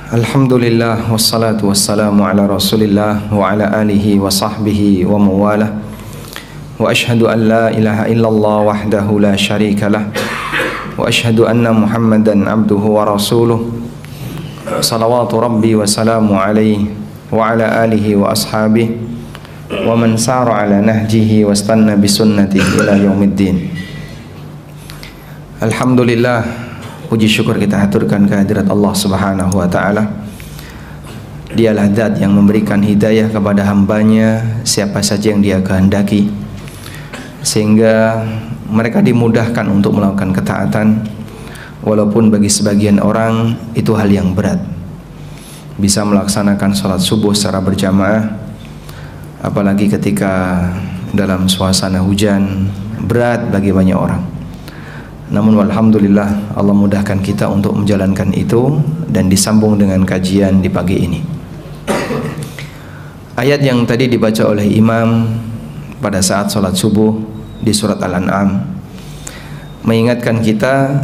Alhamdulillah wassalatu wassalamu ala Rasulillah wa ala alihi wa sahbihi wa mawalah. Wa ashhadu an la ilaha illallah wahdahu la syarika lah. Wa ashhadu anna Muhammadan abduhu wa rasuluh. Salawatu rabbi wa salamu alaihi wa ala alihi wa ashabihi wa man sara ala nahjihi wa istanna bi sunnatihi ila yaumiddin. Alhamdulillah, puji syukur kita haturkan kehadirat Allah Subhanahu wa ta'ala. Dialah zat yang memberikan hidayah kepada hambanya siapa saja yang dia kehendaki, sehingga mereka dimudahkan untuk melakukan ketaatan. Walaupun bagi sebagian orang itu hal yang berat, bisa melaksanakan sholat subuh secara berjamaah, apalagi ketika dalam suasana hujan, berat bagi banyak orang. Namun alhamdulillah Allah mudahkan kita untuk menjalankan itu dan disambung dengan kajian di pagi ini. Ayat yang tadi dibaca oleh imam pada saat sholat subuh di surat Al-An'am mengingatkan kita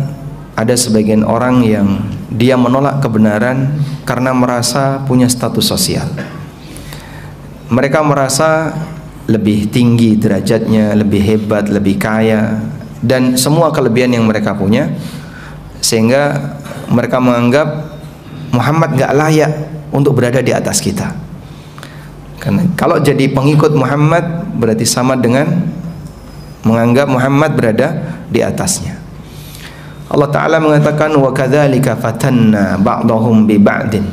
ada sebagian orang yang dia menolak kebenaran karena merasa punya status sosial. Mereka merasa lebih tinggi derajatnya, lebih hebat, lebih kaya, dan semua kelebihan yang mereka punya, sehingga mereka menganggap Muhammad gak layak untuk berada di atas kita. Karena kalau jadi pengikut Muhammad berarti sama dengan menganggap Muhammad berada di atasnya. Allah Ta'ala mengatakan wa kadzalika fatanna ba'dahum bi ba'din.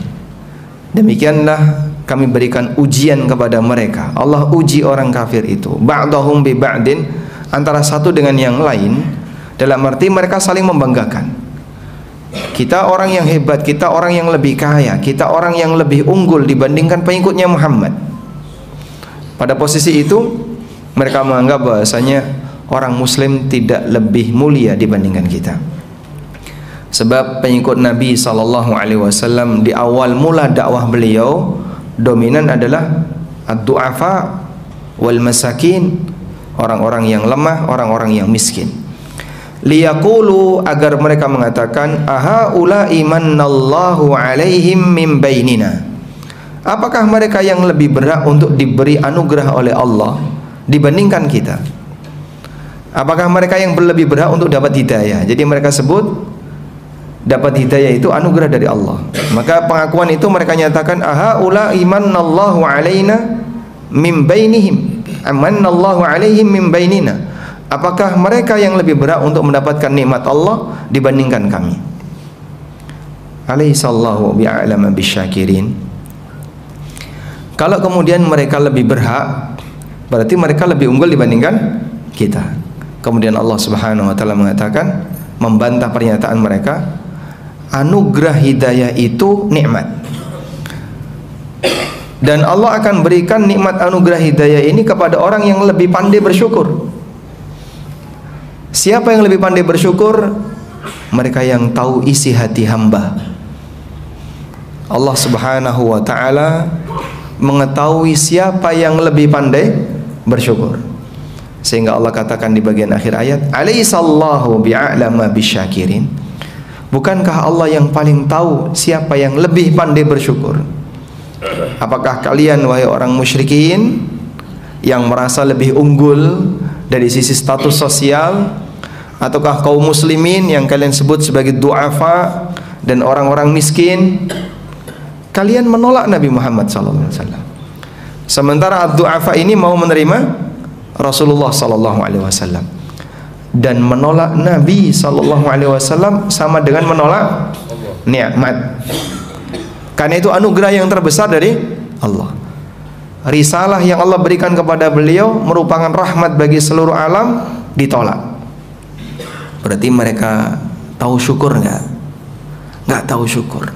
Demikianlah kami berikan ujian kepada mereka. Allah uji orang kafir itu ba'dahum bi ba'din, antara satu dengan yang lain, dalam arti mereka saling membanggakan. Kita orang yang hebat, kita orang yang lebih kaya, kita orang yang lebih unggul dibandingkan pengikutnya Muhammad. Pada posisi itu mereka menganggap bahasanya orang muslim tidak lebih mulia dibandingkan kita. Sebab pengikut Nabi SAW di awal mula dakwah beliau dominan adalah ad-du'afa wal masakin, orang-orang yang lemah, orang-orang yang miskin. Liyaqulu, agar mereka mengatakan, aha ulai mannallahu alaihim min bainina. Apakah mereka yang lebih berhak untuk diberi anugerah oleh Allah dibandingkan kita? Apakah mereka yang lebih berhak untuk dapat hidayah? Jadi mereka sebut dapat hidayah itu anugerah dari Allah. Maka pengakuan itu mereka nyatakan, aha ulai mannallahu alaina min bainihim, amannallahu alaihim min bainina. Apakah mereka yang lebih berhak untuk mendapatkan nikmat Allah dibandingkan kami? Alaihissallahu bi'alama bisyakirin. Kalau kemudian mereka lebih berhak, berarti mereka lebih unggul dibandingkan kita. Kemudian Allah Subhanahu wa ta'ala mengatakan, membantah pernyataan mereka, anugerah hidayah itu nikmat, dan Allah akan berikan nikmat anugerah hidayah ini kepada orang yang lebih pandai bersyukur. Siapa yang lebih pandai bersyukur? Mereka yang tahu isi hati hamba. Allah Subhanahu wa ta'ala mengetahui siapa yang lebih pandai bersyukur, sehingga Allah katakan di bagian akhir ayat, alaihissallahu bi'alama bisyakirin. Bukankah Allah yang paling tahu siapa yang lebih pandai bersyukur? Apakah kalian wahai orang musyrikin yang merasa lebih unggul dari sisi status sosial, ataukah kaum muslimin yang kalian sebut sebagai du'afa dan orang-orang miskin, kalian menolak Nabi Muhammad SAW, sementara du'afa ini mau menerima Rasulullah SAW, dan menolak Nabi SAW sama dengan menolak nikmat. Karena itu anugerah yang terbesar dari Allah. Risalah yang Allah berikan kepada beliau merupakan rahmat bagi seluruh alam, ditolak. Berarti mereka tahu syukur enggak? Enggak tahu syukur.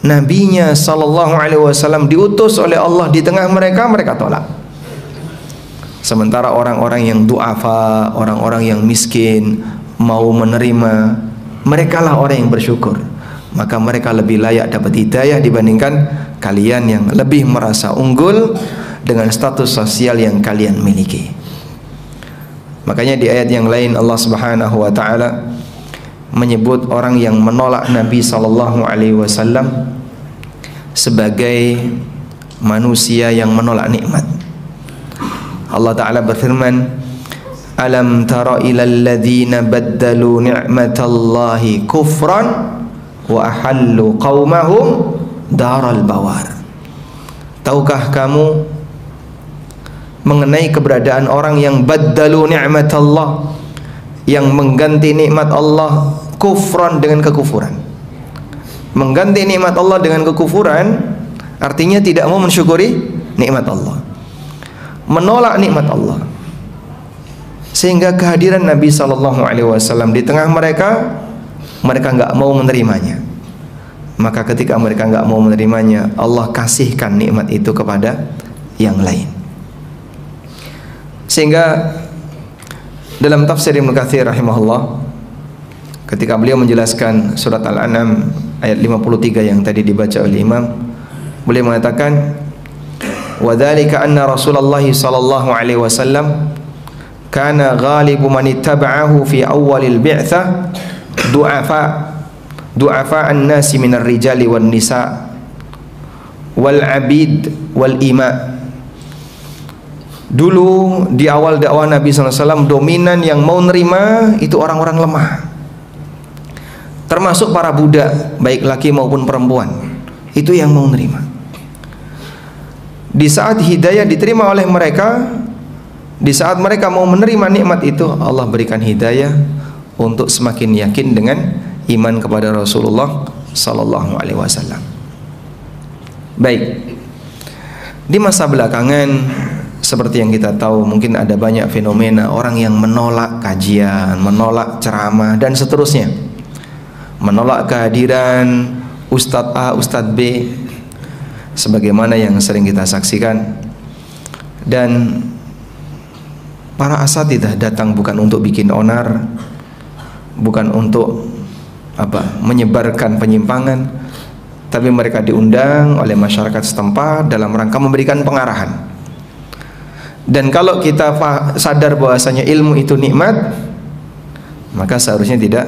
Nabinya SAW diutus oleh Allah di tengah mereka, mereka tolak. Sementara orang-orang yang du'afa, orang-orang yang miskin mau menerima, merekalah orang yang bersyukur. Maka mereka lebih layak dapat hidayah dibandingkan kalian yang lebih merasa unggul dengan status sosial yang kalian miliki. Makanya di ayat yang lain Allah Subhanahu wa ta'ala menyebut orang yang menolak Nabi SAW sebagai manusia yang menolak nikmat. Allah Ta'ala berfirman, alam tara ilal ladzina baddalu ni'matallahi kufran wa ahallu qaumahum daral bawar. Tahukah kamu mengenai keberadaan orang yang baddalu ni'matallah, yang mengganti nikmat Allah kufran dengan kekufuran. Mengganti nikmat Allah dengan kekufuran artinya tidak mau mensyukuri nikmat Allah, menolak nikmat Allah, sehingga kehadiran Nabi SAW di tengah mereka, mereka nggak mau menerimanya. Maka ketika mereka nggak mau menerimanya, Allah kasihkan nikmat itu kepada yang lain. Sehingga dalam tafsir Ibnu Katsir rahimahullah, ketika beliau menjelaskan surat Al-An'am ayat 53 yang tadi dibaca oleh Imam, beliau mengatakan, wa dzalika anna Rasulullah sallallahu alaihi wasallam kana ghalibu man ittaba'ahu fi awwalil bi'tsah du'afa an-nasi minar rijali wan nisa wal abid wal ima. Dulu di awal dakwah Nabi SAW, dominan yang mau nerima itu orang-orang lemah, termasuk para budak, baik laki maupun perempuan, itu yang mau nerima. Di saat hidayah diterima oleh mereka, di saat mereka mau menerima nikmat itu, Allah berikan hidayah untuk semakin yakin dengan iman kepada Rasulullah Sallallahu Alaihi Wasallam. Baik, di masa belakangan seperti yang kita tahu, mungkin ada banyak fenomena orang yang menolak kajian, menolak ceramah dan seterusnya, menolak kehadiran Ustadz A, Ustadz B, sebagaimana yang sering kita saksikan. Dan para asatidzah datang bukan untuk bikin onar, bukan untuk menyebarkan penyimpangan, tapi mereka diundang oleh masyarakat setempat dalam rangka memberikan pengarahan. Dan kalau kita sadar bahwasanya ilmu itu nikmat, maka seharusnya tidak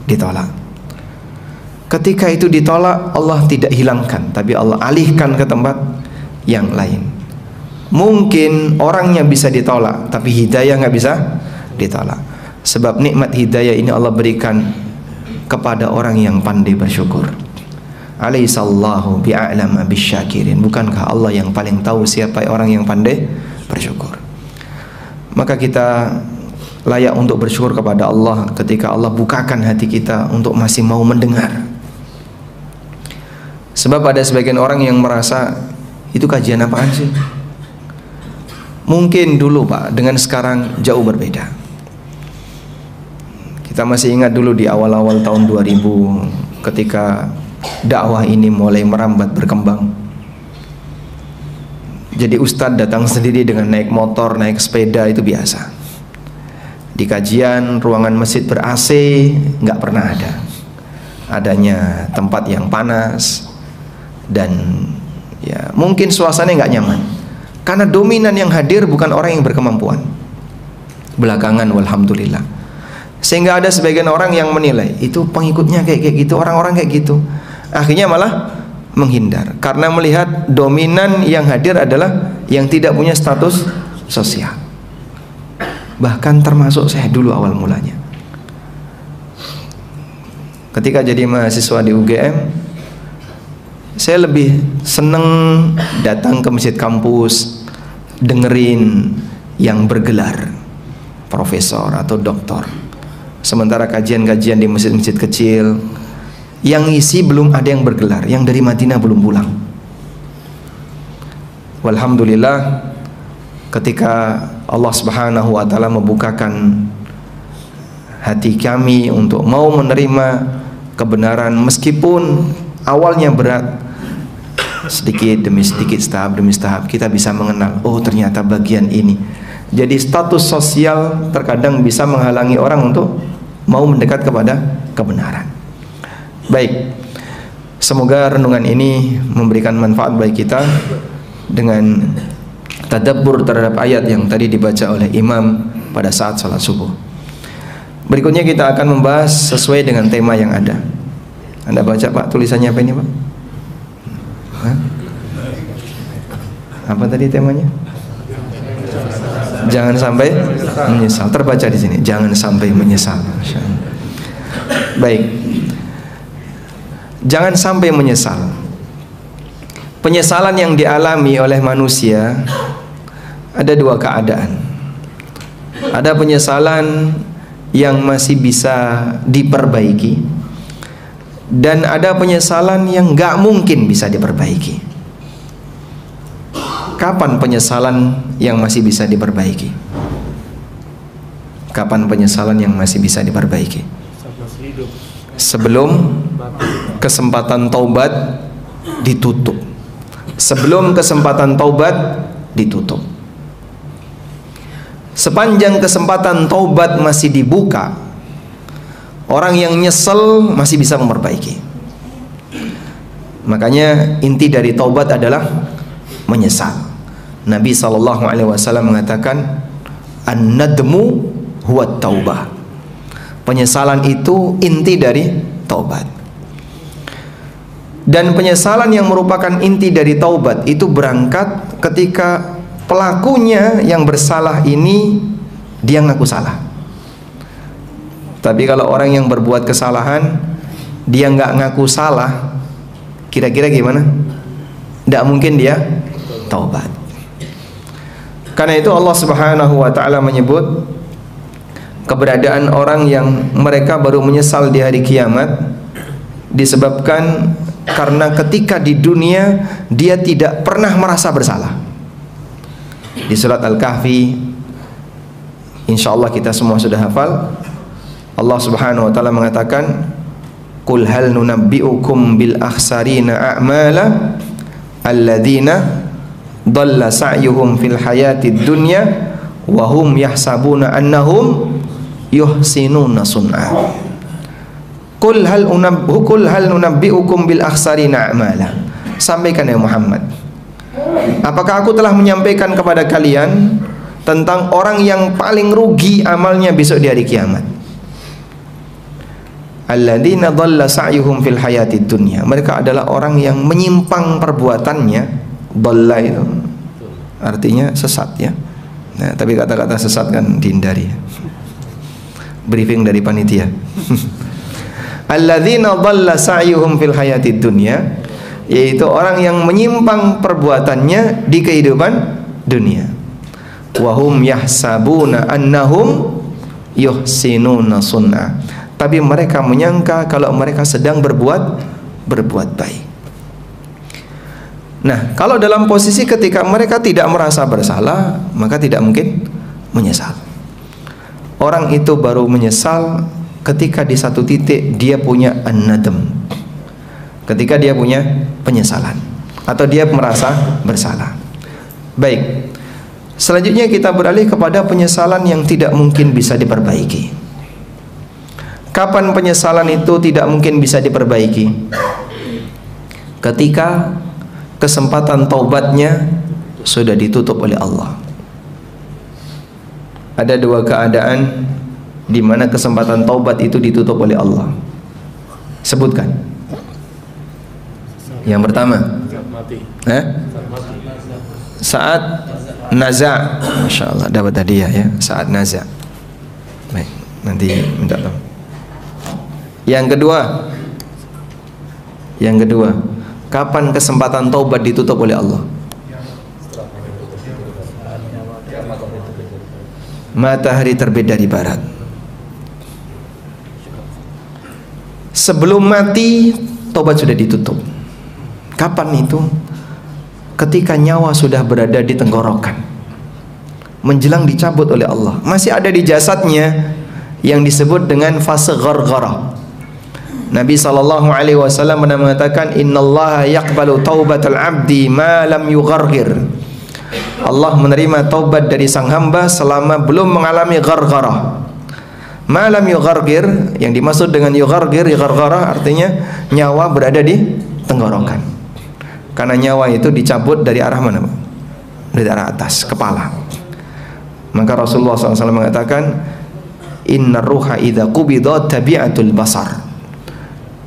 ditolak. Ketika itu ditolak, Allah tidak hilangkan, tapi Allah alihkan ke tempat yang lain. Mungkin orangnya bisa ditolak, tapi hidayah nggak bisa ditolak. Sebab nikmat hidayah ini Allah berikan kepada orang yang pandai bersyukur. Alaihissallahu bi'a'lama bisyakirin. Bukankah Allah yang paling tahu siapa orang yang pandai bersyukur? Maka kita layak untuk bersyukur kepada Allah ketika Allah bukakan hati kita untuk masih mau mendengar. Sebab ada sebagian orang yang merasa, itu kajian apaan sih? Mungkin dulu Pak, dengan sekarang jauh berbeda. Kita masih ingat dulu di awal-awal tahun 2000 ketika dakwah ini mulai merambat berkembang. Jadi ustadz datang sendiri dengan naik motor, naik sepeda, itu biasa. Di kajian ruangan masjid ber-AC nggak pernah ada. Adanya tempat yang panas dan ya mungkin suasananya nggak nyaman. Karena dominan yang hadir bukan orang yang berkemampuan. Belakangan walhamdulillah, sehingga ada sebagian orang yang menilai itu pengikutnya kayak gitu, orang-orang kayak gitu. Akhirnya malah menghindar karena melihat dominan yang hadir adalah yang tidak punya status sosial. Bahkan termasuk saya dulu awal mulanya. Ketika jadi mahasiswa di UGM, saya lebih seneng datang ke masjid kampus, dengerin yang bergelar profesor atau doktor. Sementara kajian-kajian di masjid-masjid kecil yang isi belum ada yang bergelar, yang dari Madinah belum pulang. Walhamdulillah, ketika Allah Subhanahu wa taala membukakan hati kami untuk mau menerima kebenaran, meskipun awalnya berat, sedikit demi sedikit, tahap demi tahap kita bisa mengenal, oh ternyata bagian ini. Jadi status sosial terkadang bisa menghalangi orang untuk mau mendekat kepada kebenaran. Baik, semoga renungan ini memberikan manfaat bagi kita dengan tadabbur terhadap ayat yang tadi dibaca oleh imam pada saat salat subuh. Berikutnya kita akan membahas sesuai dengan tema yang ada. Anda baca Pak, tulisannya apa ini Pak? Hah? Apa tadi temanya? Jangan sampai menyesal. Terbaca di sini. Jangan sampai menyesal. Baik. Jangan sampai menyesal. Penyesalan yang dialami oleh manusia ada dua keadaan. Ada penyesalan yang masih bisa diperbaiki, dan ada penyesalan yang gak mungkin bisa diperbaiki. Kapan penyesalan yang masih bisa diperbaiki? Kapan penyesalan yang masih bisa diperbaiki? Sebelum kesempatan taubat ditutup. Sebelum kesempatan taubat ditutup. Sepanjang kesempatan taubat masih dibuka, orang yang nyesel masih bisa memperbaiki. Makanya inti dari taubat adalah menyesal. Nabi SAW mengatakan, an-nadmu huwa taubah. Penyesalan itu inti dari taubat. Dan penyesalan yang merupakan inti dari taubat itu berangkat ketika pelakunya yang bersalah ini dia ngaku salah. Tapi kalau orang yang berbuat kesalahan dia nggak ngaku salah, kira-kira gimana? Tidak mungkin dia taubat. Karena itu Allah Subhanahu wa ta'ala menyebut keberadaan orang yang mereka baru menyesal di hari kiamat disebabkan karena ketika di dunia dia tidak pernah merasa bersalah. Di surat Al-Kahfi, insyaallah kita semua sudah hafal, Allah Subhanahu wa ta'ala mengatakan, qul hal nunabbi'ukum bil akhsarina a'mala alladzina dhalla sa'yuhum fil hayatid dunya wa hum yahsabuna annahum yuhsinuna sun'a. Qul hal nunabbi'ukum bil akhsarina a'mala. Sampaikan ya Muhammad, apakah aku telah menyampaikan kepada kalian tentang orang yang paling rugi amalnya besok di hari kiamat? Alladzina dhalla sa'yuhum fil hayatid dunya. Mereka adalah orang yang menyimpang perbuatannya. Dhalla itu artinya sesat ya. Nah, tapi kata-kata sesat kan dihindari. Briefing dari panitia. Alladzina dhalla sa'yuhum fil hayatid dunya, yaitu orang yang menyimpang perbuatannya di kehidupan dunia. Wa hum yahsabuna annahum yuhsinuna sun'a. Tapi mereka menyangka kalau mereka sedang berbuat baik. Nah, kalau dalam posisi ketika mereka tidak merasa bersalah, maka tidak mungkin menyesal. Orang itu baru menyesal ketika di satu titik dia punya an-nadam, ketika dia punya penyesalan atau dia merasa bersalah. Baik, selanjutnya kita beralih kepada penyesalan yang tidak mungkin bisa diperbaiki. Kapan penyesalan itu tidak mungkin bisa diperbaiki? Ketika kesempatan taubatnya sudah ditutup oleh Allah. Ada dua keadaan di mana kesempatan taubat itu ditutup oleh Allah. Sebutkan. Yang pertama, saat naza. Masya Allah, dapat hadiah ya. Saat naza. Baik, nanti minta tolong. Yang kedua, kapan kesempatan taubat ditutup oleh Allah? Matahari terbit dari barat. Sebelum mati, taubat sudah ditutup. Kapan itu? Ketika nyawa sudah berada di tenggorokan, menjelang dicabut oleh Allah. Masih ada di jasadnya yang disebut dengan fase ghargharah. Nabi SAW pernah mengatakan, innallaha yaqbalu taubatal abdi ma lam yugharghir. Allah menerima taubat dari sang hamba selama belum mengalami ghargharah. Ma lam yugharghir, yang dimaksud dengan ghargharah artinya nyawa berada di tenggorokan. Karena nyawa itu dicabut dari arah mana? Dari arah atas, kepala. Maka Rasulullah SAW mengatakan, innar ruha idza qubida tabi'atul basar.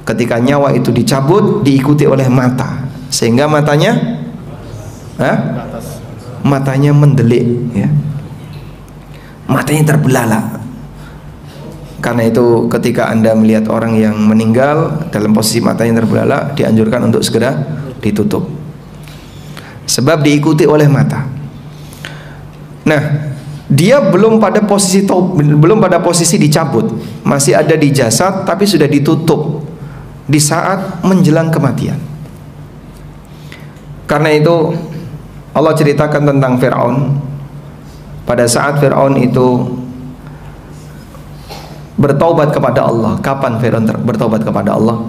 Ketika nyawa itu dicabut, diikuti oleh mata. sehingga matanya matanya mendelik, ya. Matanya terbelalak. Karena itu ketika Anda melihat orang yang meninggal dalam posisi matanya terbelalak, dianjurkan untuk segera ditutup, sebab diikuti oleh mata. Nah, dia belum pada posisi dicabut, masih ada di jasad tapi sudah ditutup di saat menjelang kematian. Karena itu Allah ceritakan tentang Fir'aun. Pada saat Fir'aun itu bertaubat kepada Allah. Kapan Fir'aun bertaubat kepada Allah?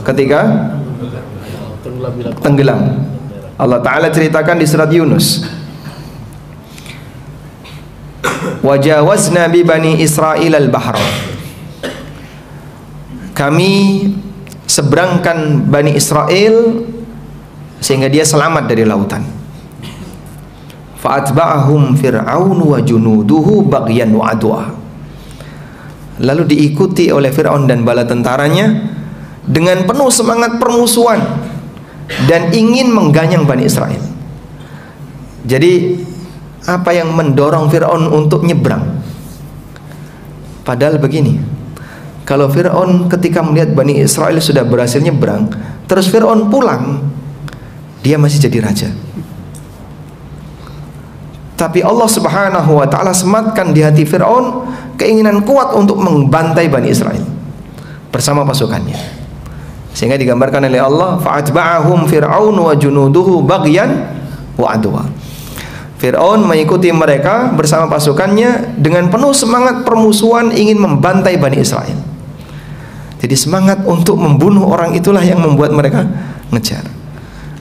Ketika tenggelam. Allah Ta'ala ceritakan di surat Yunus, wajawazna bi bani Israil al-bahra, kami seberangkan Bani Israel sehingga dia selamat dari lautan. Fa'atba'ahum fir'aun wa junuduhu baghyan wa adwa, lalu diikuti oleh Fir'aun dan bala tentaranya dengan penuh semangat permusuhan dan ingin mengganyang Bani Israel. Jadi apa yang mendorong Fir'aun untuk nyebrang? Padahal begini, kalau Fir'aun ketika melihat Bani Israel sudah berhasil nyebrang, terus Fir'aun pulang, dia masih jadi raja. Tapi Allah Subhanahu wa ta'ala sematkan di hati Fir'aun keinginan kuat untuk membantai Bani Israel bersama pasukannya. Sehingga digambarkan oleh Allah, fa'atba'ahum fir'aun wa junuduhu baghyan wa adwa. Fir'aun mengikuti mereka bersama pasukannya dengan penuh semangat permusuhan ingin membantai Bani Israel. Jadi semangat untuk membunuh orang itulah yang membuat mereka ngejar.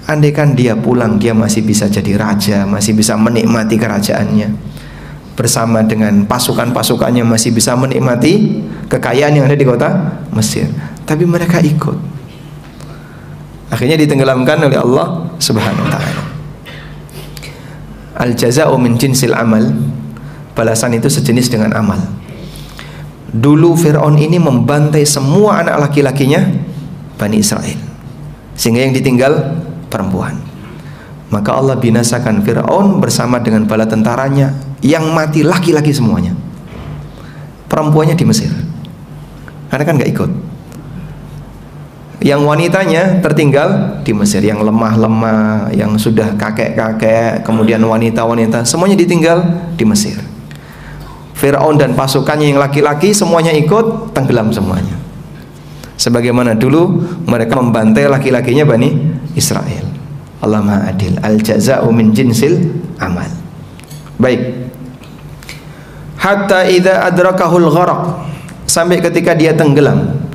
Andaikan dia pulang, dia masih bisa jadi raja, masih bisa menikmati kerajaannya bersama dengan pasukan-pasukannya, masih bisa menikmati kekayaan yang ada di kota Mesir. Tapi mereka ikut, akhirnya ditenggelamkan oleh Allah Subhanahu wa ta'ala. Al-jaza'u min jinsil amal, balasan itu sejenis dengan amal. Dulu Fir'aun ini membantai semua anak laki-lakinya Bani Israel, sehingga yang ditinggal perempuan. Maka Allah binasakan Fir'aun bersama dengan bala tentaranya, yang mati laki-laki semuanya, perempuannya di Mesir karena kan gak ikut. Yang wanitanya tertinggal di Mesir, yang lemah-lemah, yang sudah kakek-kakek, kemudian wanita-wanita, semuanya ditinggal di Mesir. Fir'aun dan pasukannya yang laki-laki semuanya ikut, tenggelam semuanya. Sebagaimana dulu mereka membantai laki-lakinya Bani Israel. Allah Maha Adil. Al-jaza'u min jinsil amal. Baik. Hatta idza adrakahul gharaq, sampai ketika dia tenggelam.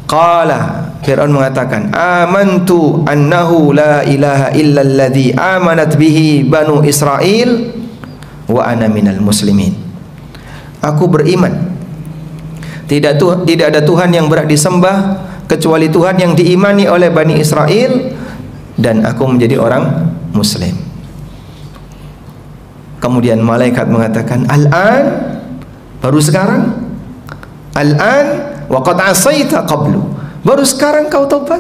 Qala, Fir'aun mengatakan, amantu annahu la ilaha illalladzi amanat bihi banu Israel wa ana minal muslimin. Aku beriman tidak ada Tuhan yang berhak disembah kecuali Tuhan yang diimani oleh Bani Israel, dan aku menjadi orang muslim. Kemudian malaikat mengatakan, al-an, baru sekarang, al-an wa qad asaita qablu, baru sekarang kau taubat,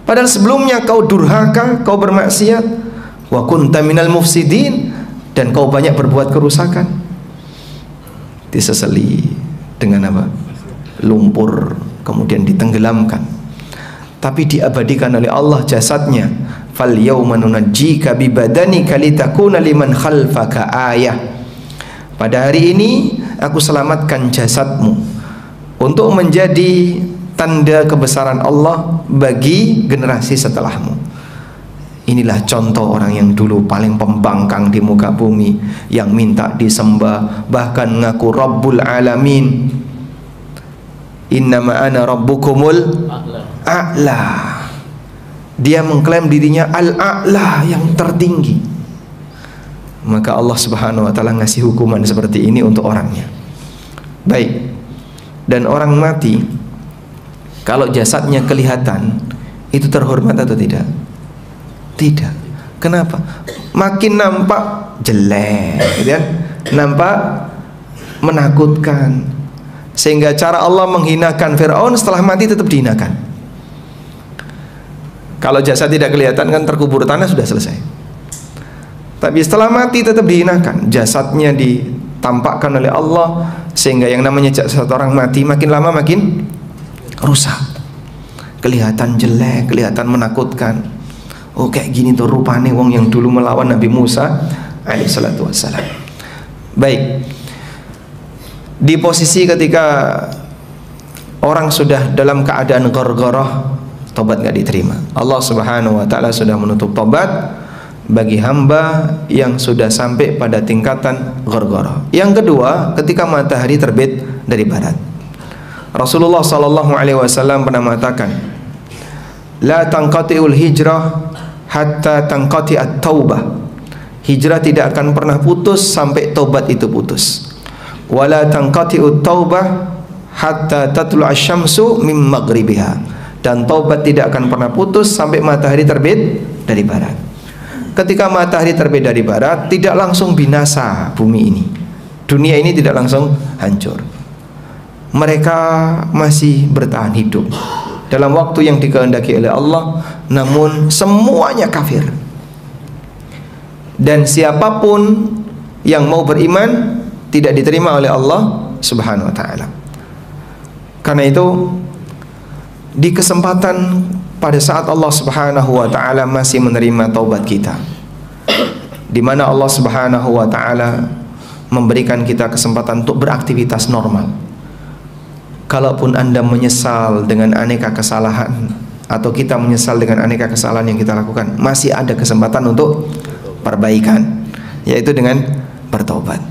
padahal sebelumnya kau durhaka, kau bermaksiat, wa kunta minal mufsidin, dan kau banyak berbuat kerusakan. Diseseli dengan apa? Lumpur, kemudian ditenggelamkan, tapi diabadikan oleh Allah jasadnya. Fal yauma nunajjika bi badanika litakuna liman khalfaka ayah. Pada hari ini aku selamatkan jasadmu untuk menjadi tanda kebesaran Allah bagi generasi setelahmu. Inilah contoh orang yang dulu paling pembangkang di muka bumi, yang minta disembah, bahkan ngaku Rabbul Alamin. Innama ana rabbukumul a'la. Dia mengklaim dirinya al-a'la, yang tertinggi. Maka Allah Subhanahu wa ta'ala ngasih hukuman seperti ini untuk orangnya. Baik. Dan orang mati, kalau jasadnya kelihatan, itu terhormat atau tidak? Tidak. Kenapa? Makin nampak jelek, gitu kan? Nampak menakutkan. Sehingga cara Allah menghinakan Fir'aun, setelah mati tetap dihinakan. Kalau jasad tidak kelihatan kan terkubur tanah sudah selesai. Tapi setelah mati tetap dihinakan, jasadnya ditampakkan oleh Allah, sehingga yang namanya jasad orang mati makin lama makin rusak, kelihatan jelek, kelihatan menakutkan. Oh kayak gini tuh rupanya wong yang dulu melawan Nabi Musa alaihissalatu wassalam. Baik, di posisi ketika orang sudah dalam keadaan gorgoroh, tobat nggak diterima, Allah Subhanahu wa taala sudah menutup tobat bagi hamba yang sudah sampai pada tingkatan gorgoroh. Yang kedua, ketika matahari terbit dari barat. Rasulullah sallallahu alaihi wasallam pernah mengatakan, la tanqati'ul hijrah hatta tanqati'at taubah. Hijrah tidak akan pernah putus sampai tobat itu putus. Wala tanqati'ut taubah hatta tatlu'a syamsu min maghribiha. Dan taubat tidak akan pernah putus sampai matahari terbit dari barat. Ketika matahari terbit dari barat, tidak langsung binasa bumi ini, dunia ini tidak langsung hancur. Mereka masih bertahan hidup dalam waktu yang dikehendaki oleh Allah, namun semuanya kafir. Dan siapapun yang mau beriman tidak diterima oleh Allah Subhanahu wa taala. Karena itu, di kesempatan pada saat Allah Subhanahu wa taala masih menerima taubat kita, di mana Allah Subhanahu wa taala memberikan kita kesempatan untuk beraktivitas normal. Kalaupun Anda menyesal dengan aneka kesalahan, atau kita menyesal dengan aneka kesalahan yang kita lakukan, masih ada kesempatan untuk perbaikan, yaitu dengan bertobat.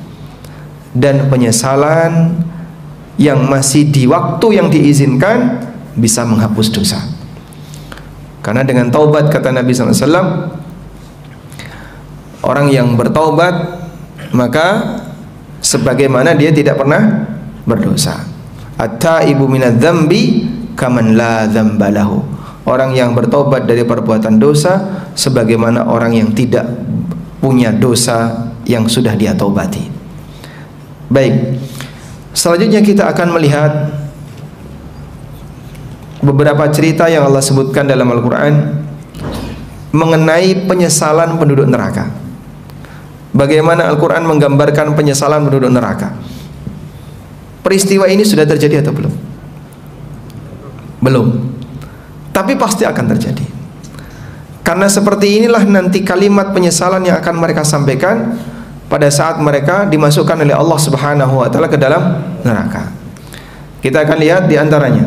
Dan penyesalan yang masih di waktu yang diizinkan bisa menghapus dosa. Karena dengan taubat, kata Nabi SAW, orang yang bertaubat maka sebagaimana dia tidak pernah berdosa. At-taibu minadz-dzambi kaman la dzamba lahu. Orang yang bertaubat dari perbuatan dosa sebagaimana orang yang tidak punya dosa yang sudah dia taubati. Baik, selanjutnya kita akan melihat beberapa cerita yang Allah sebutkan dalam Al-Quran mengenai penyesalan penduduk neraka. Bagaimana Al-Quran menggambarkan penyesalan penduduk neraka. Peristiwa ini sudah terjadi atau belum? Belum. Tapi pasti akan terjadi. Karena seperti inilah nanti kalimat penyesalan yang akan mereka sampaikan pada saat mereka dimasukkan oleh Allah Subhanahu wa taala ke dalam neraka. Kita akan lihat di antaranya.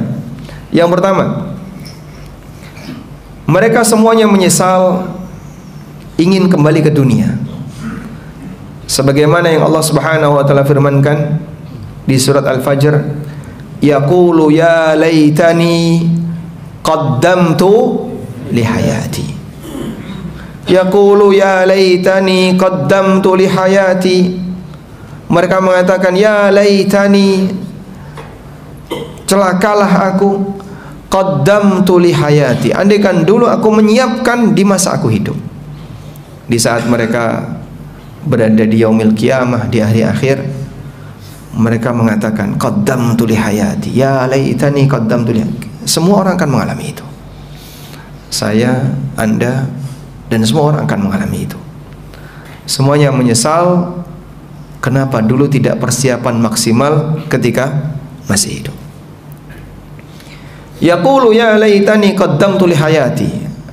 Yang pertama, mereka semuanya menyesal ingin kembali ke dunia. Sebagaimana yang Allah Subhanahu wa taala firmankan di surat Al-Fajr, yaqulu ya laitani qaddamtu li hayati. Yaqulu ya laitani qaddamtu li hayati. Mereka mengatakan, ya laitani, celakalah aku, qaddamtu li hayati, andaikan dulu aku menyiapkan di masa aku hidup. Di saat mereka berada di yaumil qiyamah, di hari akhir, mereka mengatakan qaddamtu li hayati, ya laitani qaddamtu li. Semua orang akan mengalami itu. Saya, Anda, dan semua orang akan mengalami itu. Semuanya menyesal kenapa dulu tidak persiapan maksimal ketika masih hidup. Yaqulu ya laitani qaddamtu li hayati,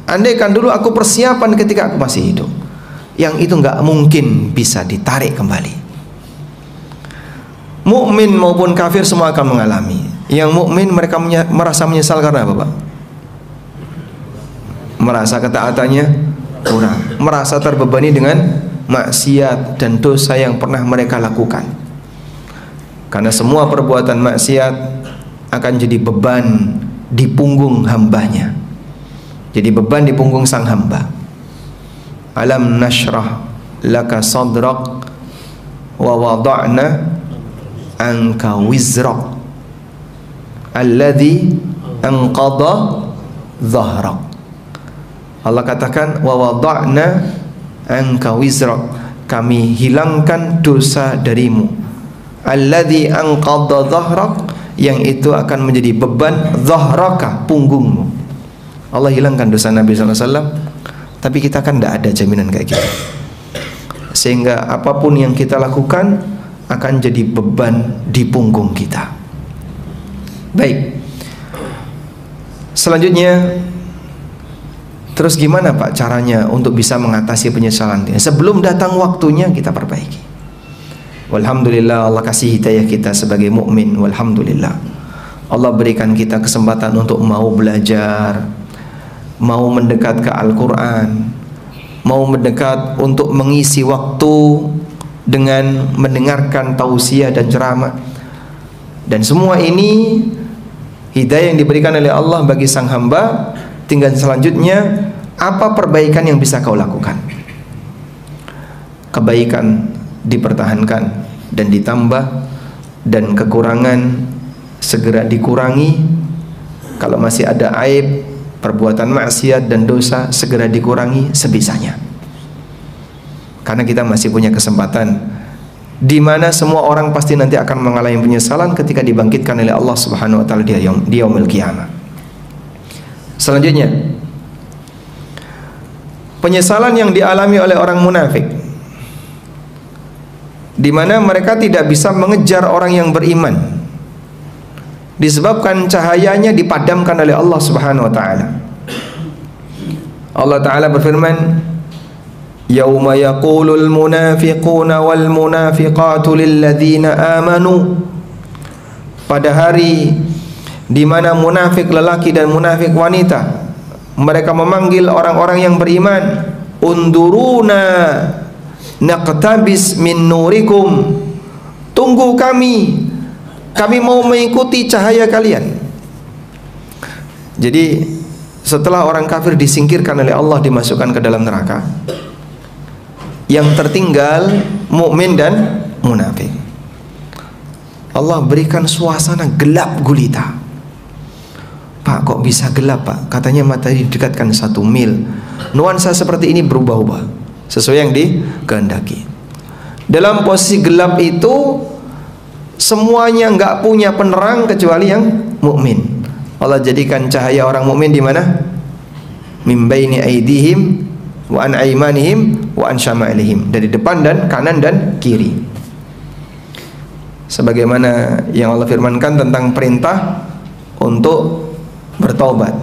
andaikan dulu aku persiapan ketika aku masih hidup. Yang itu nggak mungkin bisa ditarik kembali. Mukmin maupun kafir semua akan mengalami. Yang mukmin mereka merasa menyesal karena apa, Pak? Merasa ketaatannya kurang, merasa terbebani dengan maksiat dan dosa yang pernah mereka lakukan. Karena semua perbuatan maksiat akan jadi beban di punggung hambanya, jadi beban di punggung sang hamba. Alam nashrah laka sadrak wa wada'na anka wizrak alladhi anqadha dhahrak. Allah katakan wa wada'na anka wizrak, kami hilangkan dosa darimu, alladhi anqadha dhahrak, yang itu akan menjadi beban, dhahraka, punggungmu. Allah hilangkan dosa Nabi SAW, tapi kita kan tidak ada jaminan kayak gitu. Sehingga apapun yang kita lakukan akan jadi beban di punggung kita. Baik. Selanjutnya, terus gimana Pak caranya untuk bisa mengatasi penyesalan? Sebelum datang waktunya kita perbaiki. Walhamdulillah, Allah kasih hidayah kita sebagai mukmin. Walhamdulillah, Allah berikan kita kesempatan untuk mau belajar, mau mendekat ke Al-Quran, mau mendekat untuk mengisi waktu dengan mendengarkan tausiah dan ceramah. Dan semua ini hidayah yang diberikan oleh Allah bagi sang hamba. Tinggal selanjutnya, apa perbaikan yang bisa kau lakukan? Kebaikan dipertahankan dan ditambah, dan kekurangan segera dikurangi. Kalau masih ada aib, perbuatan maksiat dan dosa, segera dikurangi sebisanya. Karena kita masih punya kesempatan, di mana semua orang pasti nanti akan mengalami penyesalan ketika dibangkitkan oleh Allah Subhanahu wa taala di yaumil qiyamah. Selanjutnya, penyesalan yang dialami oleh orang munafik, di mana mereka tidak bisa mengejar orang yang beriman disebabkan cahayanya dipadamkan oleh Allah Subhanahu wa taala. Allah taala berfirman, "Yauma yaqulul munafiquna wal munafiqatu lil ladzina amanu." Pada hari di mana munafik lelaki dan munafik wanita mereka memanggil orang-orang yang beriman, "Unduruna naqtabis min nurikum." Tunggu kami mau mengikuti cahaya kalian. Jadi setelah orang kafir disingkirkan oleh Allah, dimasukkan ke dalam neraka, yang tertinggal mukmin dan munafik. Allah berikan suasana gelap gulita. Pak, kok bisa gelap Pak? Katanya matahari didekatkan 1 mil. Nuansa seperti ini berubah-ubah sesuai yang dikehendaki. Dalam posisi gelap itu semuanya nggak punya penerang kecuali yang mukmin. Allah jadikan cahaya orang mukmin di mana? Min baini aidihim wa an aimanihim wa an syama'ilihim, dari depan dan kanan dan kiri. Sebagaimana yang Allah firmankan tentang perintah untuk bertaubat.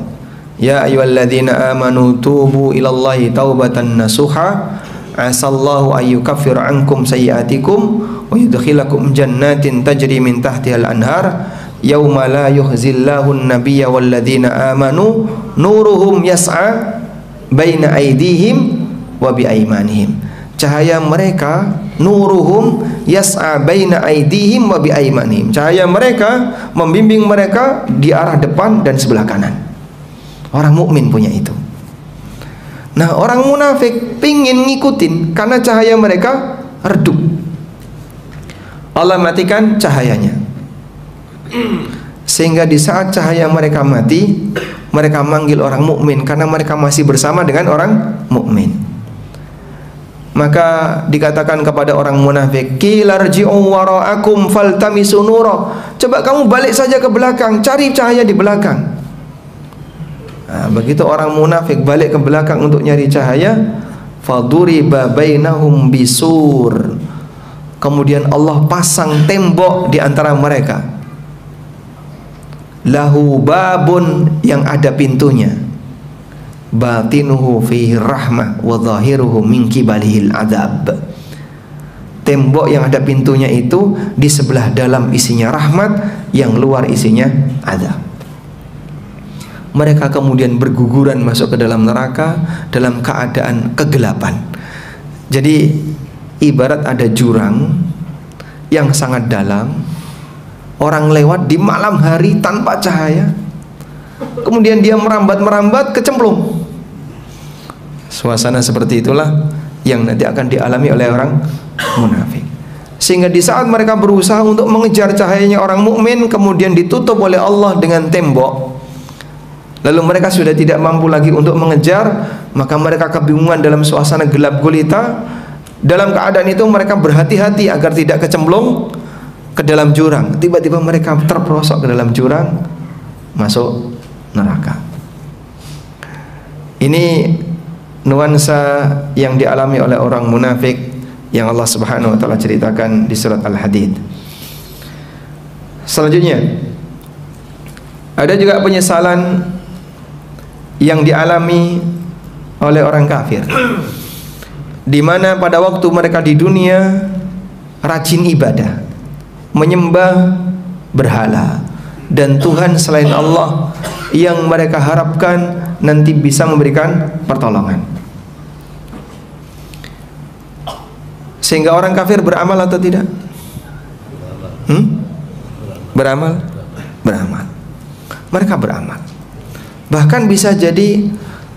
Ya ayyuhalladzina amanu tubu ilallahi taubatan nasuha asallahu ayyukaffir ankum sayyiatikum wa yudkhilakum jannatin tajri min tahtihal anhar yauma la yukhzillahu an-nabiyya walladzina amanu nuruhum yas'a baina aydihim wa biaimanihim. Cahaya mereka, nuruhum yas'a baina aydihim wa biaimanihim, cahaya mereka membimbing mereka di arah depan dan sebelah kanan. Orang mukmin punya itu. Nah, orang munafik pingin ngikutin karena cahaya mereka redup. Allah matikan cahayanya, sehingga di saat cahaya mereka mati, mereka manggil orang mukmin karena mereka masih bersama dengan orang mukmin. Maka dikatakan kepada orang munafik, "Qilarji'u wara'akum faltamisu nura." Coba kamu balik saja ke belakang, cari cahaya di belakang. Nah, begitu orang munafik balik ke belakang untuk nyari cahaya, faduriba bainahum bisur. Kemudian Allah pasang tembok di antara mereka. Lahu babun, yang ada pintunya. Batinuhu fihi rahmah wa zahiruhu min kibalihil adab. Tembok yang ada pintunya itu di sebelah dalam isinya rahmat, yang luar isinya adab. Mereka kemudian berguguran masuk ke dalam neraka dalam keadaan kegelapan. Jadi ibarat ada jurang yang sangat dalam, orang lewat di malam hari tanpa cahaya, kemudian dia merambat-merambat kecemplung. Suasana seperti itulah yang nanti akan dialami oleh orang munafik. Sehingga di saat mereka berusaha untuk mengejar cahayanya orang mukmin, kemudian ditutup oleh Allah dengan tembok, lalu mereka sudah tidak mampu lagi untuk mengejar, maka mereka kebingungan dalam suasana gelap gulita. Dalam keadaan itu mereka berhati-hati agar tidak kecemplung ke dalam jurang. Tiba-tiba mereka terperosok ke dalam jurang, masuk neraka. Ini nuansa yang dialami oleh orang munafik yang Allah Subhanahu wa taala ceritakan di surat Al-Hadid. Selanjutnya, ada juga penyesalan yang dialami oleh orang kafir, di mana pada waktu mereka di dunia rajin ibadah, menyembah berhala dan Tuhan selain Allah yang mereka harapkan nanti bisa memberikan pertolongan. Sehingga orang kafir beramal atau tidak? Beramal? Beramal. Mereka beramal. Bahkan bisa jadi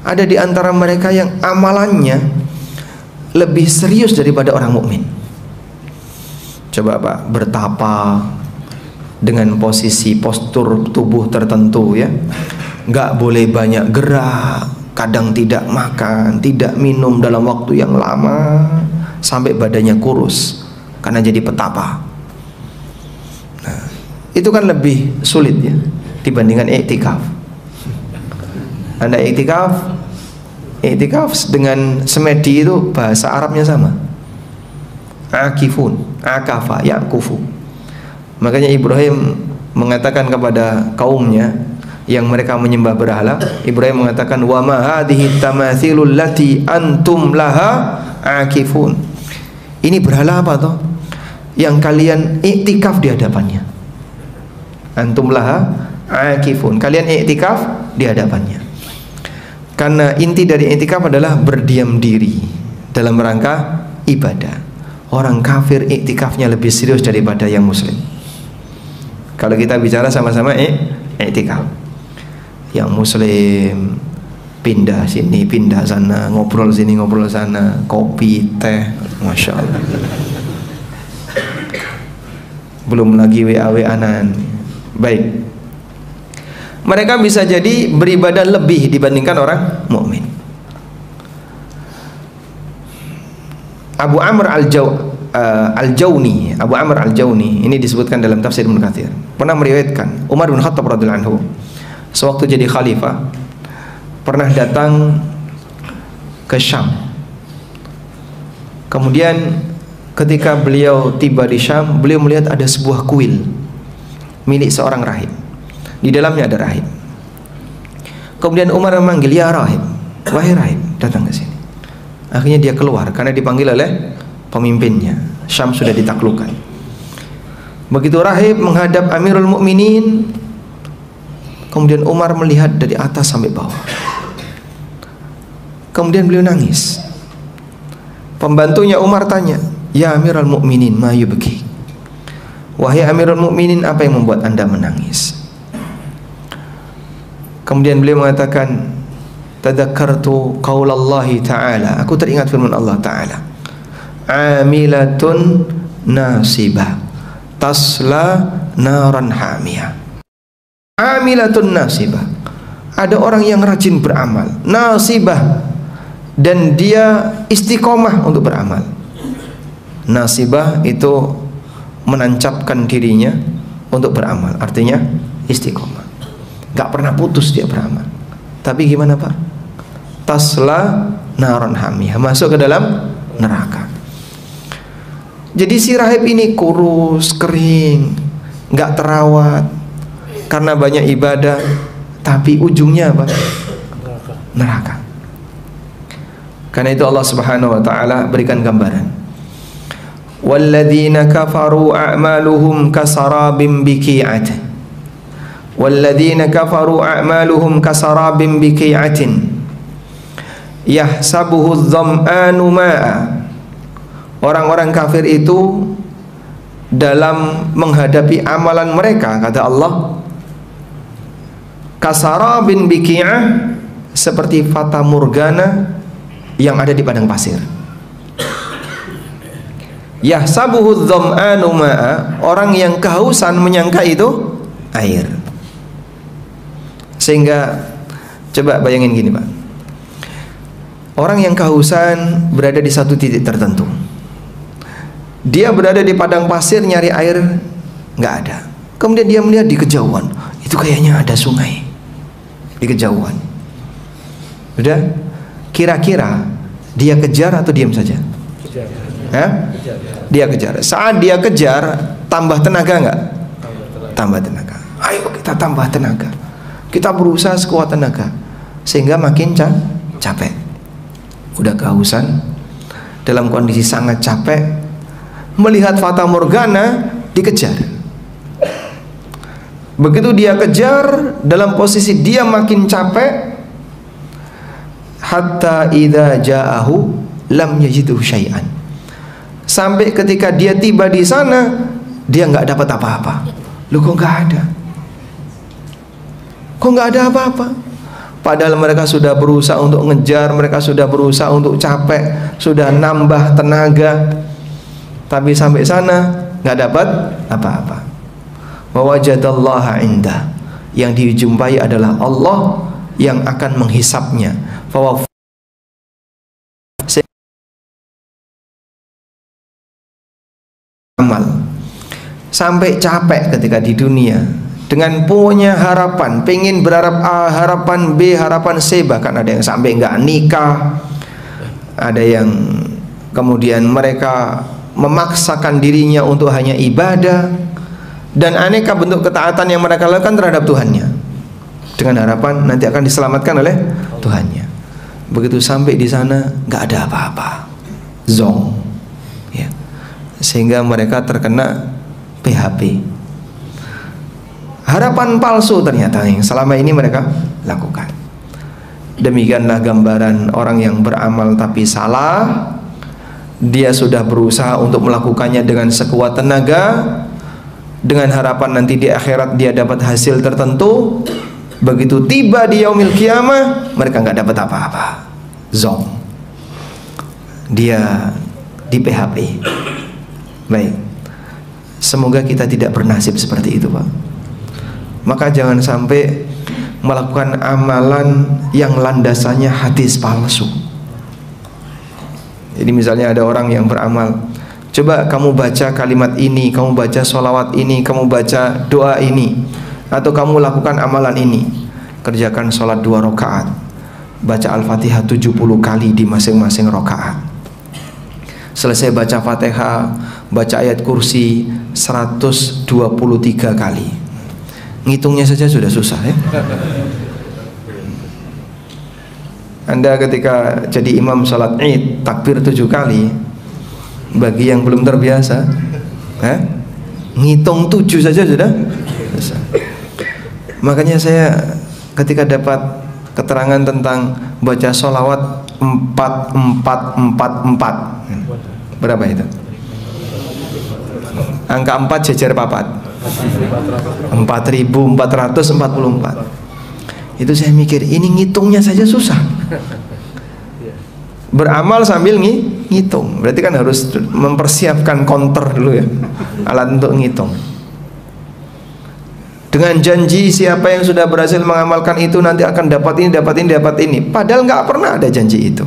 ada di antara mereka yang amalannya lebih serius daripada orang mukmin. Coba Pak, bertapa dengan posisi postur tubuh tertentu ya, nggak boleh banyak gerak, kadang tidak makan, tidak minum dalam waktu yang lama sampai badannya kurus karena jadi petapa. Nah, itu kan lebih sulit ya dibandingkan iktikaf. Anda iktikaf dengan semedi itu bahasa Arabnya sama. Akifun, akafa, yakufu. Makanya Ibrahim mengatakan kepada kaumnya yang mereka menyembah berhala, Ibrahim mengatakan wa ma hadhihi tamathilul lati antum laha akifun. Ini berhala apa toh yang kalian iktikaf di hadapannya? Antum laha akifun. Kalian iktikaf di hadapannya. Karena inti dari iktikaf adalah berdiam diri dalam rangka ibadah. Orang kafir iktikafnya lebih serius daripada yang muslim. Kalau kita bicara sama-sama iktikaf, yang muslim pindah sini, pindah sana, ngobrol sini, ngobrol sana, kopi, teh, masya Allah. Belum lagi WA-WA-an. Baik, mereka bisa jadi beribadah lebih dibandingkan orang mukmin. Abu Amr Al-Jawni, Abu Amr Al-Jawni ini disebutkan dalam tafsir Ibnu Katsir, pernah meriwayatkan Umar bin Khattab radhiyallahu anhu sewaktu jadi khalifah pernah datang ke Syam. Kemudian ketika beliau tiba di Syam, beliau melihat ada sebuah kuil milik seorang rahib. Di dalamnya ada rahib. Kemudian Umar memanggil, "Ya rahib, wahai rahib, datang ke sini." Akhirnya dia keluar karena dipanggil oleh pemimpinnya. Syam sudah ditaklukkan. Begitu rahib menghadap Amirul Mukminin, kemudian Umar melihat dari atas sampai bawah. Kemudian beliau nangis. Pembantunya Umar tanya, "Ya Amirul Mukminin, ma yubki?" Wahai Amirul Mukminin, apa yang membuat Anda menangis? Kemudian beliau mengatakan, "Tadakkartu qaulallahi ta'ala." Aku teringat firman Allah Ta'ala, "Amilatun nasibah tasla naran hamiyah." Amilatun nasibah, ada orang yang rajin beramal, nasibah, dan dia istiqomah untuk beramal. Nasibah itu menancapkan dirinya untuk beramal, artinya istiqomah, gak pernah putus dia beramal. Tapi gimana Pak? Tasla naran hamiyah, masuk ke dalam neraka. Jadi si rahib ini kurus, kering, gak terawat karena banyak ibadah, tapi ujungnya apa? Neraka. Karena itu Allah Subhanahu wa taala berikan gambaran. Walladzina kafaru a'maluhum kasarabin biqi'atin. Walladzina kafaru a'maluhum kasarabin biqi'atin yahsabuhu adh-dham'anu ma'a. Orang-orang kafir itu dalam menghadapi amalan mereka, kata Allah, kasarabin biqi'ah, seperti fata morgana yang ada di padang pasir. Yahsabuhu adh-dham'anu ma'a, orang yang kehausan menyangka itu air. Sehingga coba bayangin gini Pak, orang yang kehausan berada di satu titik tertentu, dia berada di padang pasir nyari air, nggak ada. Kemudian dia melihat di kejauhan, itu kayaknya ada sungai di kejauhan. Udah? Kira-kira dia kejar atau diam saja? Dia kejar. Saat dia kejar, tambah tenaga nggak? Tambah tenaga. Ayo kita tambah tenaga. Kita berusaha sekuat tenaga sehingga makin capek. Udah kehausan, dalam kondisi sangat capek, melihat fata morgana, dikejar. Begitu dia kejar, dalam posisi dia makin capek, hatta idza ja'ahu lam yajidhu syai'an. Sampai ketika dia tiba di sana, dia nggak dapat apa-apa. Lu kok nggak ada? Kok nggak ada apa-apa? Padahal mereka sudah berusaha untuk ngejar, mereka sudah berusaha untuk capek, sudah nambah tenaga, tapi sampai sana nggak dapat apa-apa. Wa wajadallaha indah. Yang dijumpai adalah Allah yang akan menghisapnya. Amal sampai capek ketika di dunia dengan punya harapan, pengen berharap A, harapan B, harapan C, bahkan ada yang sampai nggak nikah, ada yang kemudian mereka memaksakan dirinya untuk hanya ibadah dan aneka bentuk ketaatan yang mereka lakukan terhadap Tuhannya dengan harapan nanti akan diselamatkan oleh Tuhannya. Begitu sampai di sana nggak ada apa-apa, zong, ya. Sehingga mereka terkena PHP, harapan palsu ternyata yang selama ini mereka lakukan. Demikianlah gambaran orang yang beramal tapi salah. Dia sudah berusaha untuk melakukannya dengan sekuat tenaga, dengan harapan nanti di akhirat dia dapat hasil tertentu. Begitu tiba di yaumil qiyamah, mereka nggak dapat apa-apa, zong. Dia di PHP. Baik, semoga kita tidak bernasib seperti itu, Pak. Maka jangan sampai melakukan amalan yang landasannya hadis palsu. Jadi misalnya ada orang yang beramal, coba kamu baca kalimat ini, kamu baca sholawat ini, kamu baca doa ini, atau kamu lakukan amalan ini. Kerjakan sholat 2 rakaat, baca Al-Fatihah 70 kali di masing-masing rakaat. Selesai baca Fatihah, baca ayat kursi 123 kali. Ngitungnya saja sudah susah, ya. Anda ketika jadi imam sholat Id, takbir 7 kali, bagi yang belum terbiasa, ngitung 7 saja sudah susah. Makanya saya ketika dapat keterangan tentang baca sholawat 4444, berapa itu? Angka 4 jejer papat, 4444. Itu saya mikir, ini ngitungnya saja susah. Beramal sambil ngitung, berarti kan harus mempersiapkan counter dulu, ya, alat untuk ngitung. Dengan janji siapa yang sudah berhasil mengamalkan itu nanti akan dapat ini, dapat ini, dapat ini. Padahal nggak pernah ada janji itu.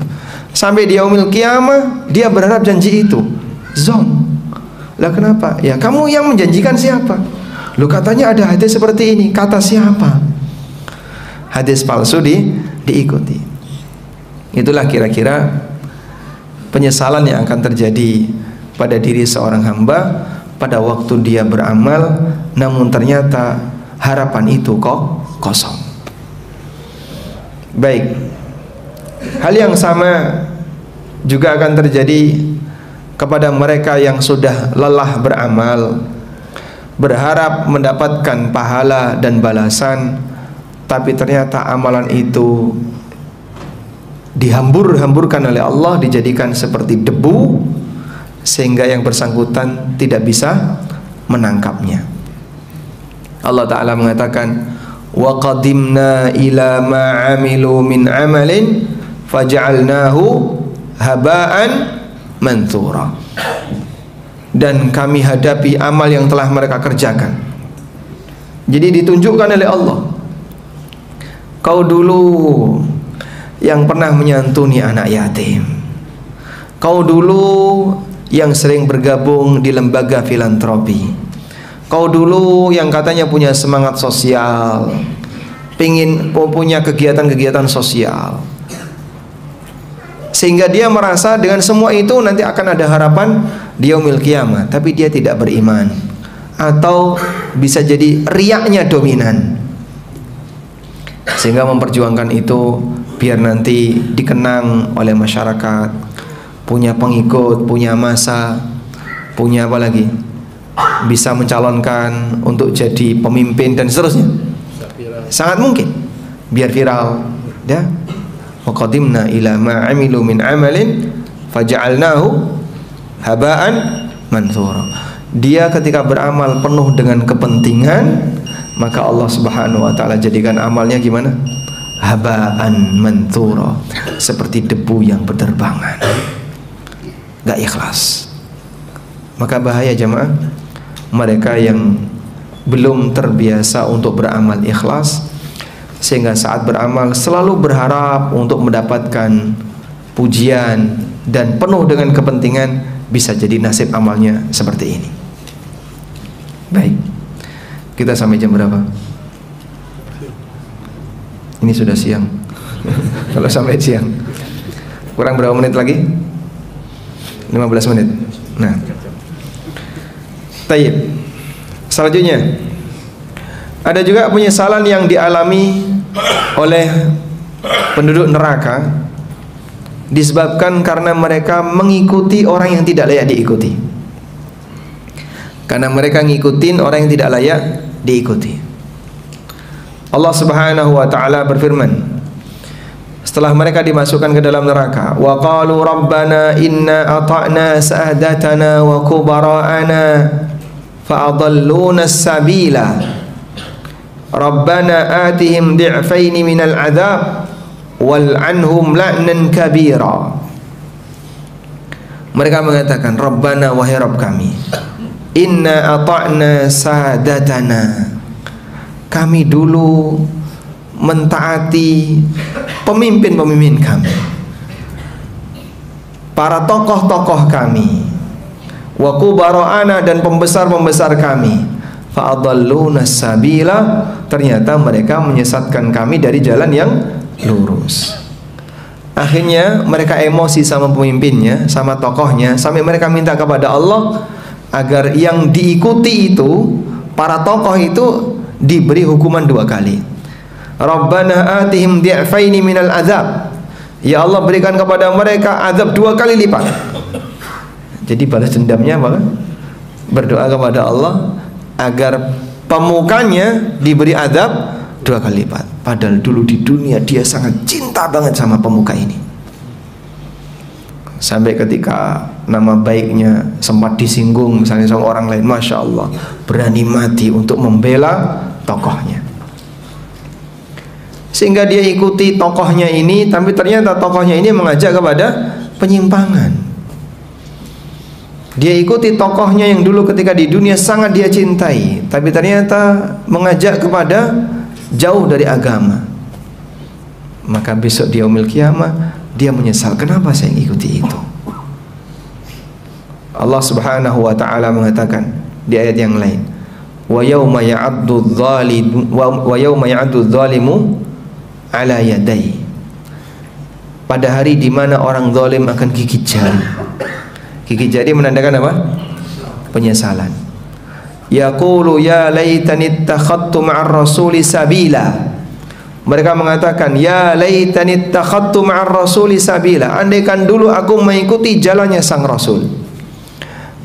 Sampai di yaumil qiyamah dia berharap janji itu zong. Lah kenapa? Ya kamu yang menjanjikan siapa? Lu katanya ada hadis seperti ini, kata siapa? Hadis palsu diikuti. Itulah kira-kira penyesalan yang akan terjadi pada diri seorang hamba pada waktu dia beramal, namun ternyata harapan itu kok kosong. Baik, hal yang sama juga akan terjadi kepada mereka yang sudah lelah beramal, berharap mendapatkan pahala dan balasan, tapi ternyata amalan itu dihambur-hamburkan oleh Allah, dijadikan seperti debu, sehingga yang bersangkutan tidak bisa menangkapnya. Allah Ta'ala mengatakan, wa qadimna ila ma amilu min amalin faja'alnahu haba'an manthura. Dan kami hadapi amal yang telah mereka kerjakan. Jadi ditunjukkan oleh Allah, kau dulu yang pernah menyantuni anak yatim, kau dulu yang sering bergabung di lembaga filantropi, kau dulu yang katanya punya semangat sosial, pingin punya kegiatan-kegiatan sosial, sehingga dia merasa dengan semua itu nanti akan ada harapan di yaumil qiyamah, tapi dia tidak beriman, atau bisa jadi riyaknya dominan sehingga memperjuangkan itu biar nanti dikenang oleh masyarakat, punya pengikut, punya massa, punya apa lagi, bisa mencalonkan untuk jadi pemimpin dan seterusnya. Sangat mungkin biar viral, ya. Wa qadimna ila ma 'amilu min 'amalin faja'alnahu haba'an manthura. Dia ketika beramal penuh dengan kepentingan, maka Allah Subhanahu wa taala jadikan amalnya gimana? Haba'an manthura, seperti debu yang berterbangan. Gak ikhlas. Maka bahaya jamaah, mereka yang belum terbiasa untuk beramal ikhlas, sehingga saat beramal selalu berharap untuk mendapatkan pujian dan penuh dengan kepentingan, bisa jadi nasib amalnya seperti ini. Baik, kita sampai jam berapa? Ini sudah siang. Kalau sampai siang kurang berapa menit lagi? 15 menit. Nah, tayyib. Selanjutnya, ada juga penyesalan yang dialami oleh penduduk neraka disebabkan karena mereka mengikuti orang yang tidak layak diikuti. Karena mereka ngikutin orang yang tidak layak diikuti. Allah Subhanahu wa taala berfirman setelah mereka dimasukkan ke dalam neraka, wa qalu rabbana inna ata'na sa'adatana wa kubara'ana fa'adalluna as-sabila rabbana atihim di'faini minal adab wal'anhum la'nan kabira. Mereka mengatakan, rabbana, wahai Rabb kami, inna ata'na sadatana, kami dulu mentaati pemimpin-pemimpin kami, para tokoh-tokoh kami, wa kubara'ana, dan pembesar-pembesar kami, fa'adalluna sabila, ternyata mereka menyesatkan kami dari jalan yang lurus. Akhirnya mereka emosi sama pemimpinnya, sama tokohnya, sampai mereka minta kepada Allah agar yang diikuti itu, para tokoh itu, diberi hukuman 2 kali. Rabbana atihim di'faini minal azab, ya Allah berikan kepada mereka azab 2 kali lipat. Jadi balas dendamnya apa? Berdoa kepada Allah agar pemukanya diberi azab 2 kali lipat. Padahal dulu di dunia dia sangat cinta banget sama pemuka ini, sampai ketika nama baiknya sempat disinggung misalnya sama orang lain, Masya Allah, berani mati untuk membela tokohnya, sehingga dia ikuti tokohnya ini, tapi ternyata tokohnya ini mengajak kepada penyimpangan. Dia ikuti tokohnya yang dulu ketika di dunia sangat dia cintai, tapi ternyata mengajak kepada jauh dari agama. Maka besok di yaumil qiyamah dia menyesal, kenapa saya ikuti itu. Allah Subhanahu wa taala mengatakan di ayat yang lain, wa yauma ya'addu dzalimu ala yadai, pada hari di mana orang zalim akan gigit jari. Gigit jari menandakan apa? Penyesalan. Yaqulu ya laitani ittakhadtu ma'ar rasuli sabila. Mereka mengatakan, ya laitani ittakhadtu ma'ar rasuli sabila, andaikan dulu aku mengikuti jalannya sang rasul.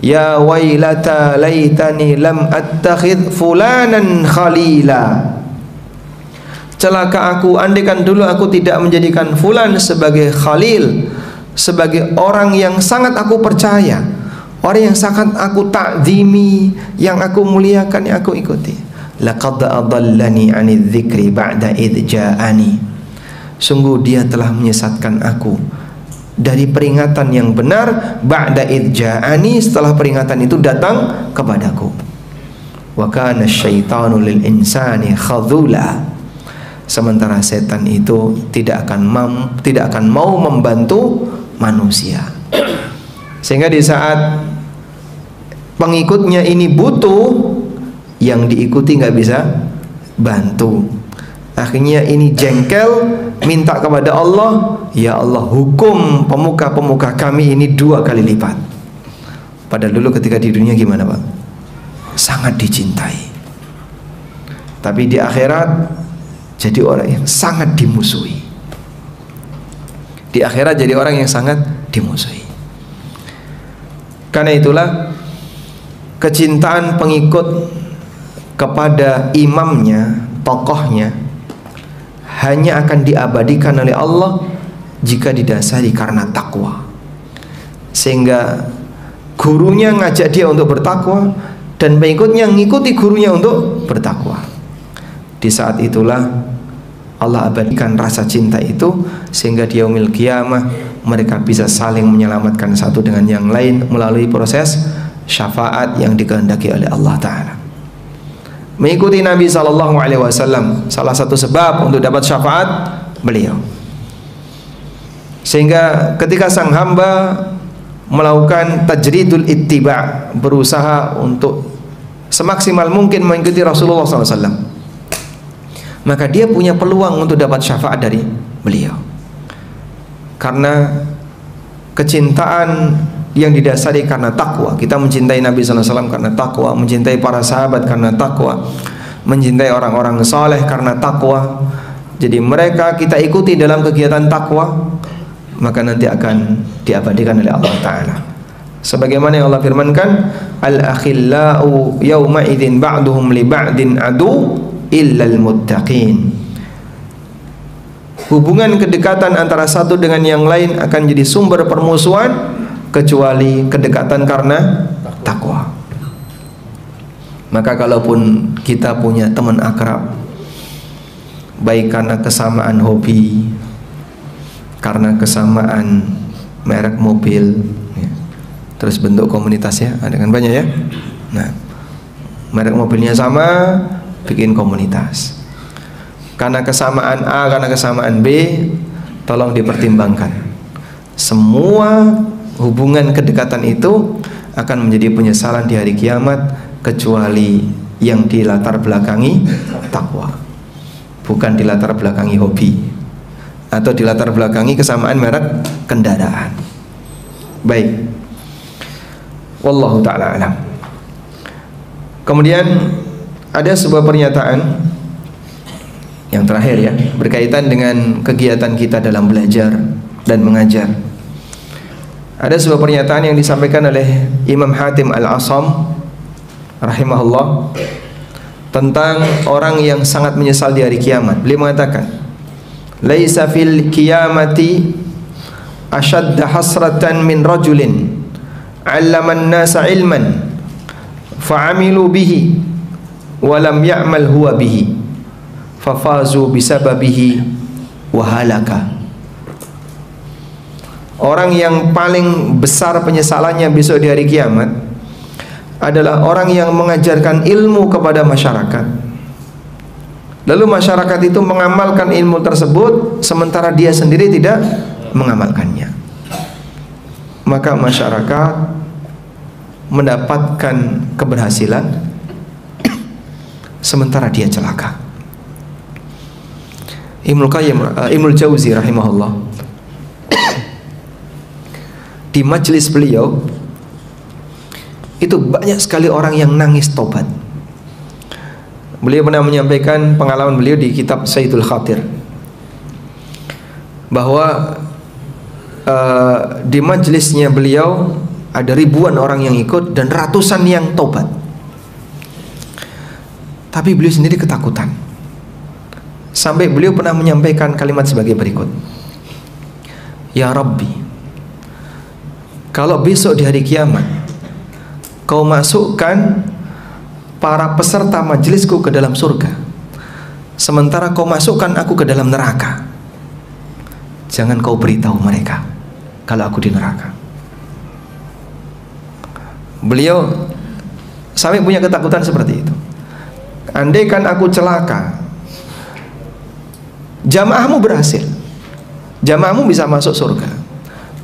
Ya wailata laitani lam attakhidh fulanan khalila. Celaka aku, andaikan dulu aku tidak menjadikan fulan sebagai khalil, sebagai orang yang sangat aku percaya, orang yang sangat aku takzimi, yang aku muliakan, yang aku ikuti. Laqad adallani 'anil dzikri ba'da idh ja'ani. Sungguh dia telah menyesatkan aku dari peringatan yang benar, ba'da idh ja'ani, setelah peringatan itu datang kepadaku. Wa kana asyaitanu lil insani khadhula. Sementara setan itu tidak akan mau membantu manusia. Sehingga di saat pengikutnya ini butuh, yang diikuti nggak bisa bantu. Akhirnya ini jengkel, minta kepada Allah, ya Allah, hukum pemuka-pemuka kami ini 2 kali lipat. Padahal dulu ketika di dunia gimana Pak? Sangat dicintai. Tapi di akhirat jadi orang yang sangat dimusuhi. Di akhirat jadi orang yang sangat dimusuhi. Karena itulah kecintaan pengikut kepada imamnya, tokohnya, hanya akan diabadikan oleh Allah jika didasari karena takwa. Sehingga gurunya ngajak dia untuk bertakwa dan pengikutnya ngikuti gurunya untuk bertakwa. Di saat itulah Allah abadikan rasa cinta itu, sehingga di yaumil qiyamah mereka bisa saling menyelamatkan satu dengan yang lain melalui proses syafaat yang dikehendaki oleh Allah Ta'ala. Mengikuti Nabi SAW salah satu sebab untuk dapat syafaat beliau. Sehingga ketika sang hamba melakukan tajridul ittiba', berusaha untuk semaksimal mungkin mengikuti Rasulullah SAW, maka dia punya peluang untuk dapat syafaat dari beliau. Karena kecintaan yang didasari karena takwa. Kita mencintai Nabi SAW karena takwa, mencintai para sahabat karena takwa, mencintai orang-orang saleh karena takwa. Jadi mereka kita ikuti dalam kegiatan takwa, maka nanti akan diabadikan oleh Allah Ta'ala. Sebagaimana yang Allah firmankan, al-akhillau yawma idzin ba'duhum li ba'din adu illal muttaqin. Hubungan kedekatan antara satu dengan yang lain akan jadi sumber permusuhan kecuali kedekatan karena takwa. Maka kalaupun kita punya teman akrab, baik karena kesamaan hobi, karena kesamaan merek mobil, ya, terus bentuk komunitasnya ada kan banyak ya. Nah, merek mobilnya sama, bikin komunitas. Karena kesamaan A, karena kesamaan B, tolong dipertimbangkan. Semua hubungan kedekatan itu akan menjadi penyesalan di hari kiamat, kecuali yang dilatar belakangi takwa, bukan dilatar belakangi hobi atau dilatar belakangi kesamaan merek kendaraan. Baik, wallahu ta'ala alam. Kemudian ada sebuah pernyataan yang terakhir ya, berkaitan dengan kegiatan kita dalam belajar dan mengajar. Ada sebuah pernyataan yang disampaikan oleh Imam Hatim Al-Asam rahimahullah tentang orang yang sangat menyesal di hari kiamat. Beliau mengatakan, laisa fil qiyamati ashadda hasratan min rajulin 'allama an-nasa 'ilman fa'amilu bihi wa lam ya'mal huwa bihi fafazu bisababihi wa halaka. Orang yang paling besar penyesalannya besok di hari kiamat adalah orang yang mengajarkan ilmu kepada masyarakat, lalu masyarakat itu mengamalkan ilmu tersebut sementara dia sendiri tidak mengamalkannya. Maka masyarakat mendapatkan keberhasilan sementara dia celaka. Ibnul Jauzi rahimahullah, di majelis beliau itu banyak sekali orang yang nangis tobat. Beliau pernah menyampaikan pengalaman beliau di kitab Sayyidul Khatir, bahwa di majelisnya beliau ada ribuan orang yang ikut dan ratusan yang tobat. Tapi beliau sendiri ketakutan, sampai beliau pernah menyampaikan kalimat sebagai berikut, ya Rabbi, kalau besok di hari kiamat kau masukkan para peserta majelisku ke dalam surga, sementara kau masukkan aku ke dalam neraka, jangan kau beritahu mereka kalau aku di neraka. Beliau sampai punya ketakutan seperti itu. Andaikan aku celaka, jamaahmu berhasil, jamaahmu bisa masuk surga,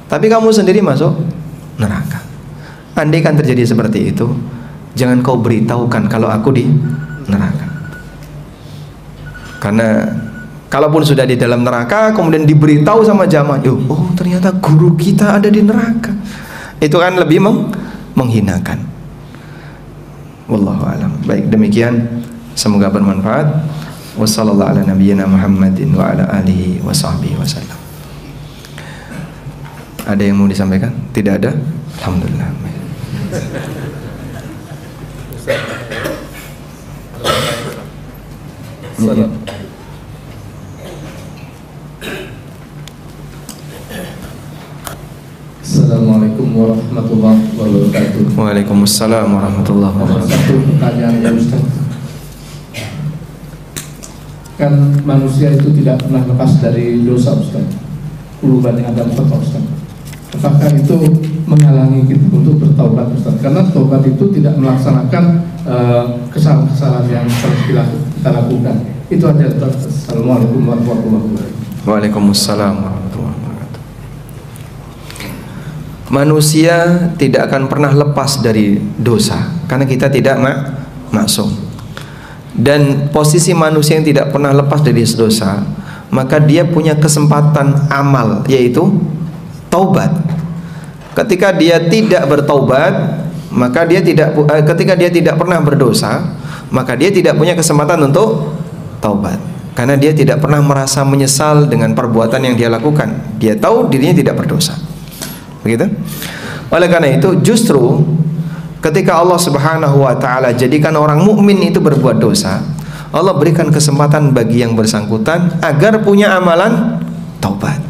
tapi kamu sendiri masuk neraka. Andaikan terjadi seperti itu, jangan kau beritahukan kalau aku di neraka. Karena kalaupun sudah di dalam neraka kemudian diberitahu sama jamaah, oh ternyata guru kita ada di neraka, itu kan lebih menghinakan. Wallahu a'lam. Baik, demikian, semoga bermanfaat. Wassallallahu ala nabiyyina Muhammadin wa ala alihi wa sahbihi wasallam. Ada yang mau disampaikan? Tidak ada? Alhamdulillah. Assalamualaikum warahmatullahi wabarakatuh. Waalaikumsalam warahmatullahi wabarakatuh. Satu pertanyaan ya Ustaz. Kan manusia itu tidak pernah lepas dari dosa Ustaz. Perubahan yang ada Ustaz. Apakah itu menghalangi kita untuk bertaubat Ustaz? Karena taubat itu tidak melaksanakan kesalahan-kesalahan yang harus kita lakukan. Itu aja Ustaz. Assalamualaikum warahmatullahi wabarakatuh. Waalaikumsalam warahmatullahi wabarakatuh. Manusia tidak akan pernah lepas dari dosa karena kita tidak maksum. Dan posisi manusia yang tidak pernah lepas dari dosa, maka dia punya kesempatan amal, yaitu taubat. Ketika dia tidak bertaubat, maka ketika dia tidak pernah berdosa, maka dia tidak punya kesempatan untuk taubat. Karena dia tidak pernah merasa menyesal dengan perbuatan yang dia lakukan. Dia tahu dirinya tidak berdosa. Begitu? Oleh karena itu, justru ketika Allah Subhanahu wa taala jadikan orang mukmin itu berbuat dosa, Allah berikan kesempatan bagi yang bersangkutan agar punya amalan taubat.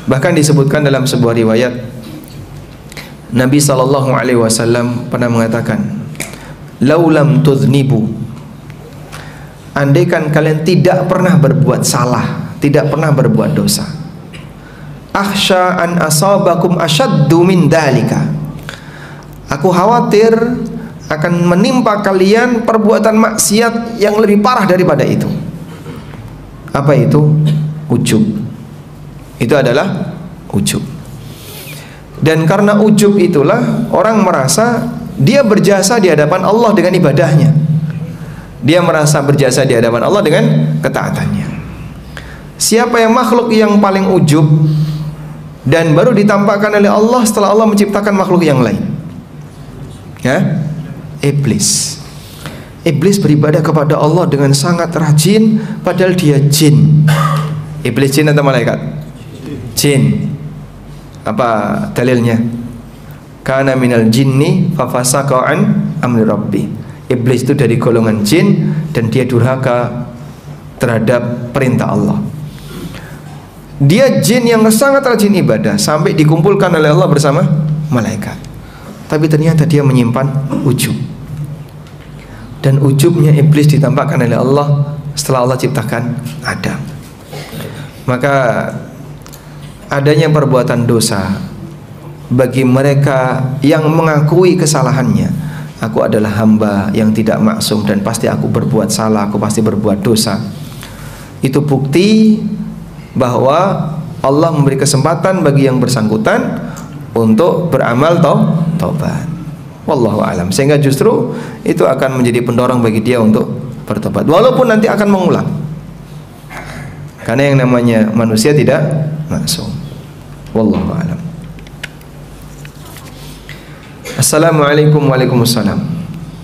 Bahkan disebutkan dalam sebuah riwayat, Nabi SAW pernah mengatakan, laulam tudhnibu, andaikan kalian tidak pernah berbuat salah, tidak pernah berbuat dosa, akhsha an asabakum asyaddu min dalika, aku khawatir akan menimpa kalian perbuatan maksiat yang lebih parah daripada itu. Apa itu? Ujub. Itu adalah ujub. Dan karena ujub itulah orang merasa dia berjasa di hadapan Allah dengan ibadahnya. Dia merasa berjasa di hadapan Allah dengan ketaatannya. Siapa yang makhluk yang paling ujub dan baru ditampakkan oleh Allah setelah Allah menciptakan makhluk yang lain? Ya, iblis. Iblis beribadah kepada Allah dengan sangat rajin padahal dia jin. Iblis jin atau malaikat? Jin. Apa dalilnya? Kana minal jinni fafasaqa an amri rabbi. Iblis itu dari golongan jin dan dia durhaka terhadap perintah Allah. Dia jin yang sangat rajin ibadah sampai dikumpulkan oleh Allah bersama malaikat. Tapi ternyata dia menyimpan ujub. Dan ujubnya iblis ditampakkan oleh Allah setelah Allah ciptakan Adam. Maka adanya perbuatan dosa bagi mereka yang mengakui kesalahannya, aku adalah hamba yang tidak maksum dan pasti aku berbuat salah, aku pasti berbuat dosa. Itu bukti bahwa Allah memberi kesempatan bagi yang bersangkutan untuk beramal taubat. Wallahu alam. Sehingga justru itu akan menjadi pendorong bagi dia untuk bertobat, walaupun nanti akan mengulang. Karena yang namanya manusia tidak maksum. Wallahu alam. Assalamualaikum waalaikumsalam.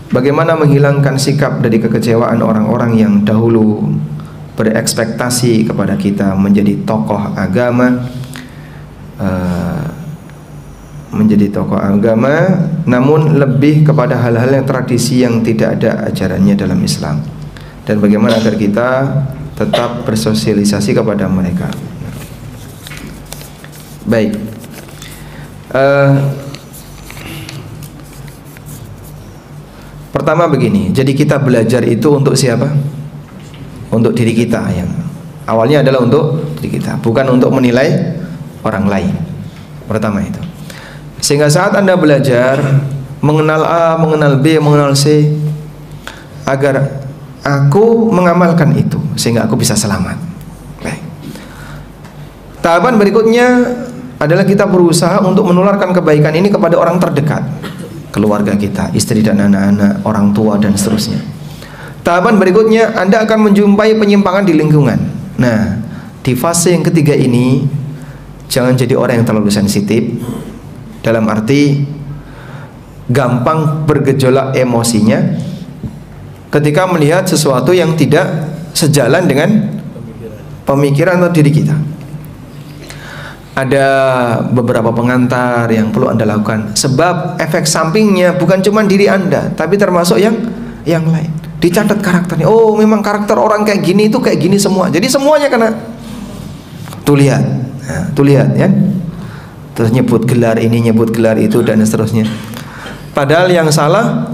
Bagaimana menghilangkan sikap dari kekecewaan orang-orang yang dahulu berekspektasi kepada kita menjadi tokoh agama, namun lebih kepada hal-hal yang tradisi yang tidak ada ajarannya dalam Islam, dan bagaimana agar kita tetap bersosialisasi kepada mereka? Baik, pertama begini, jadi kita belajar itu untuk siapa? Untuk diri kita. Yang awalnya adalah untuk diri kita, bukan untuk menilai orang lain. Pertama itu. Sehingga saat Anda belajar mengenal A, mengenal B, mengenal C, agar aku mengamalkan itu sehingga aku bisa selamat. Baik. Tahapan berikutnya adalah kita berusaha untuk menularkan kebaikan ini kepada orang terdekat, keluarga kita, istri dan anak-anak, orang tua dan seterusnya. Tahapan berikutnya, Anda akan menjumpai penyimpangan di lingkungan. Nah, di fase yang ketiga ini, jangan jadi orang yang terlalu sensitif, dalam arti gampang bergejolak emosinya ketika melihat sesuatu yang tidak sejalan dengan pemikiran atau diri kita. Ada beberapa pengantar yang perlu Anda lakukan, sebab efek sampingnya bukan cuma diri Anda, tapi termasuk yang lain. Dicatat karakternya. Oh, memang karakter orang kayak gini itu kayak gini semua. Jadi semuanya kena. Tuh lihat. Nah, tuh lihat ya. Terus nyebut gelar ini, nyebut gelar itu, dan seterusnya. Padahal yang salah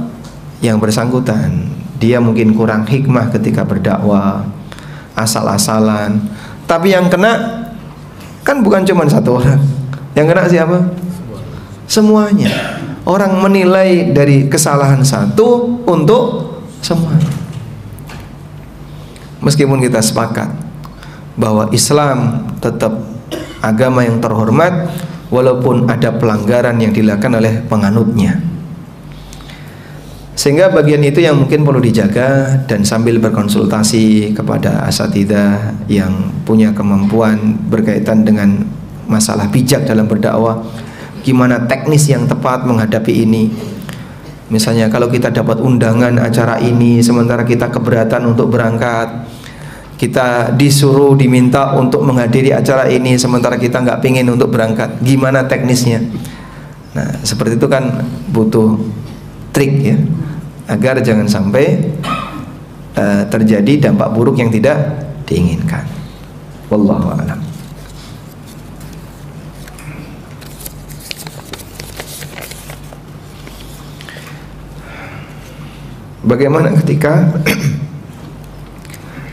yang bersangkutan. Dia mungkin kurang hikmah ketika berdakwah, asal-asalan. Tapi yang kena kan bukan cuma satu orang. Yang kena siapa? Semuanya. Orang menilai dari kesalahan satu untuk semuanya. Meskipun kita sepakat bahwa Islam tetap agama yang terhormat, walaupun ada pelanggaran yang dilakukan oleh penganutnya. Sehingga bagian itu yang mungkin perlu dijaga, dan sambil berkonsultasi kepada asatidzah yang punya kemampuan berkaitan dengan masalah bijak dalam berdakwah, gimana teknis yang tepat menghadapi ini. Misalnya kalau kita dapat undangan acara ini sementara kita keberatan untuk berangkat, kita disuruh diminta untuk menghadiri acara ini sementara kita nggak pingin untuk berangkat, gimana teknisnya? Nah, seperti itu kan butuh trik ya, agar jangan sampai terjadi dampak buruk yang tidak diinginkan. Wallahu a'lam. Bagaimana ketika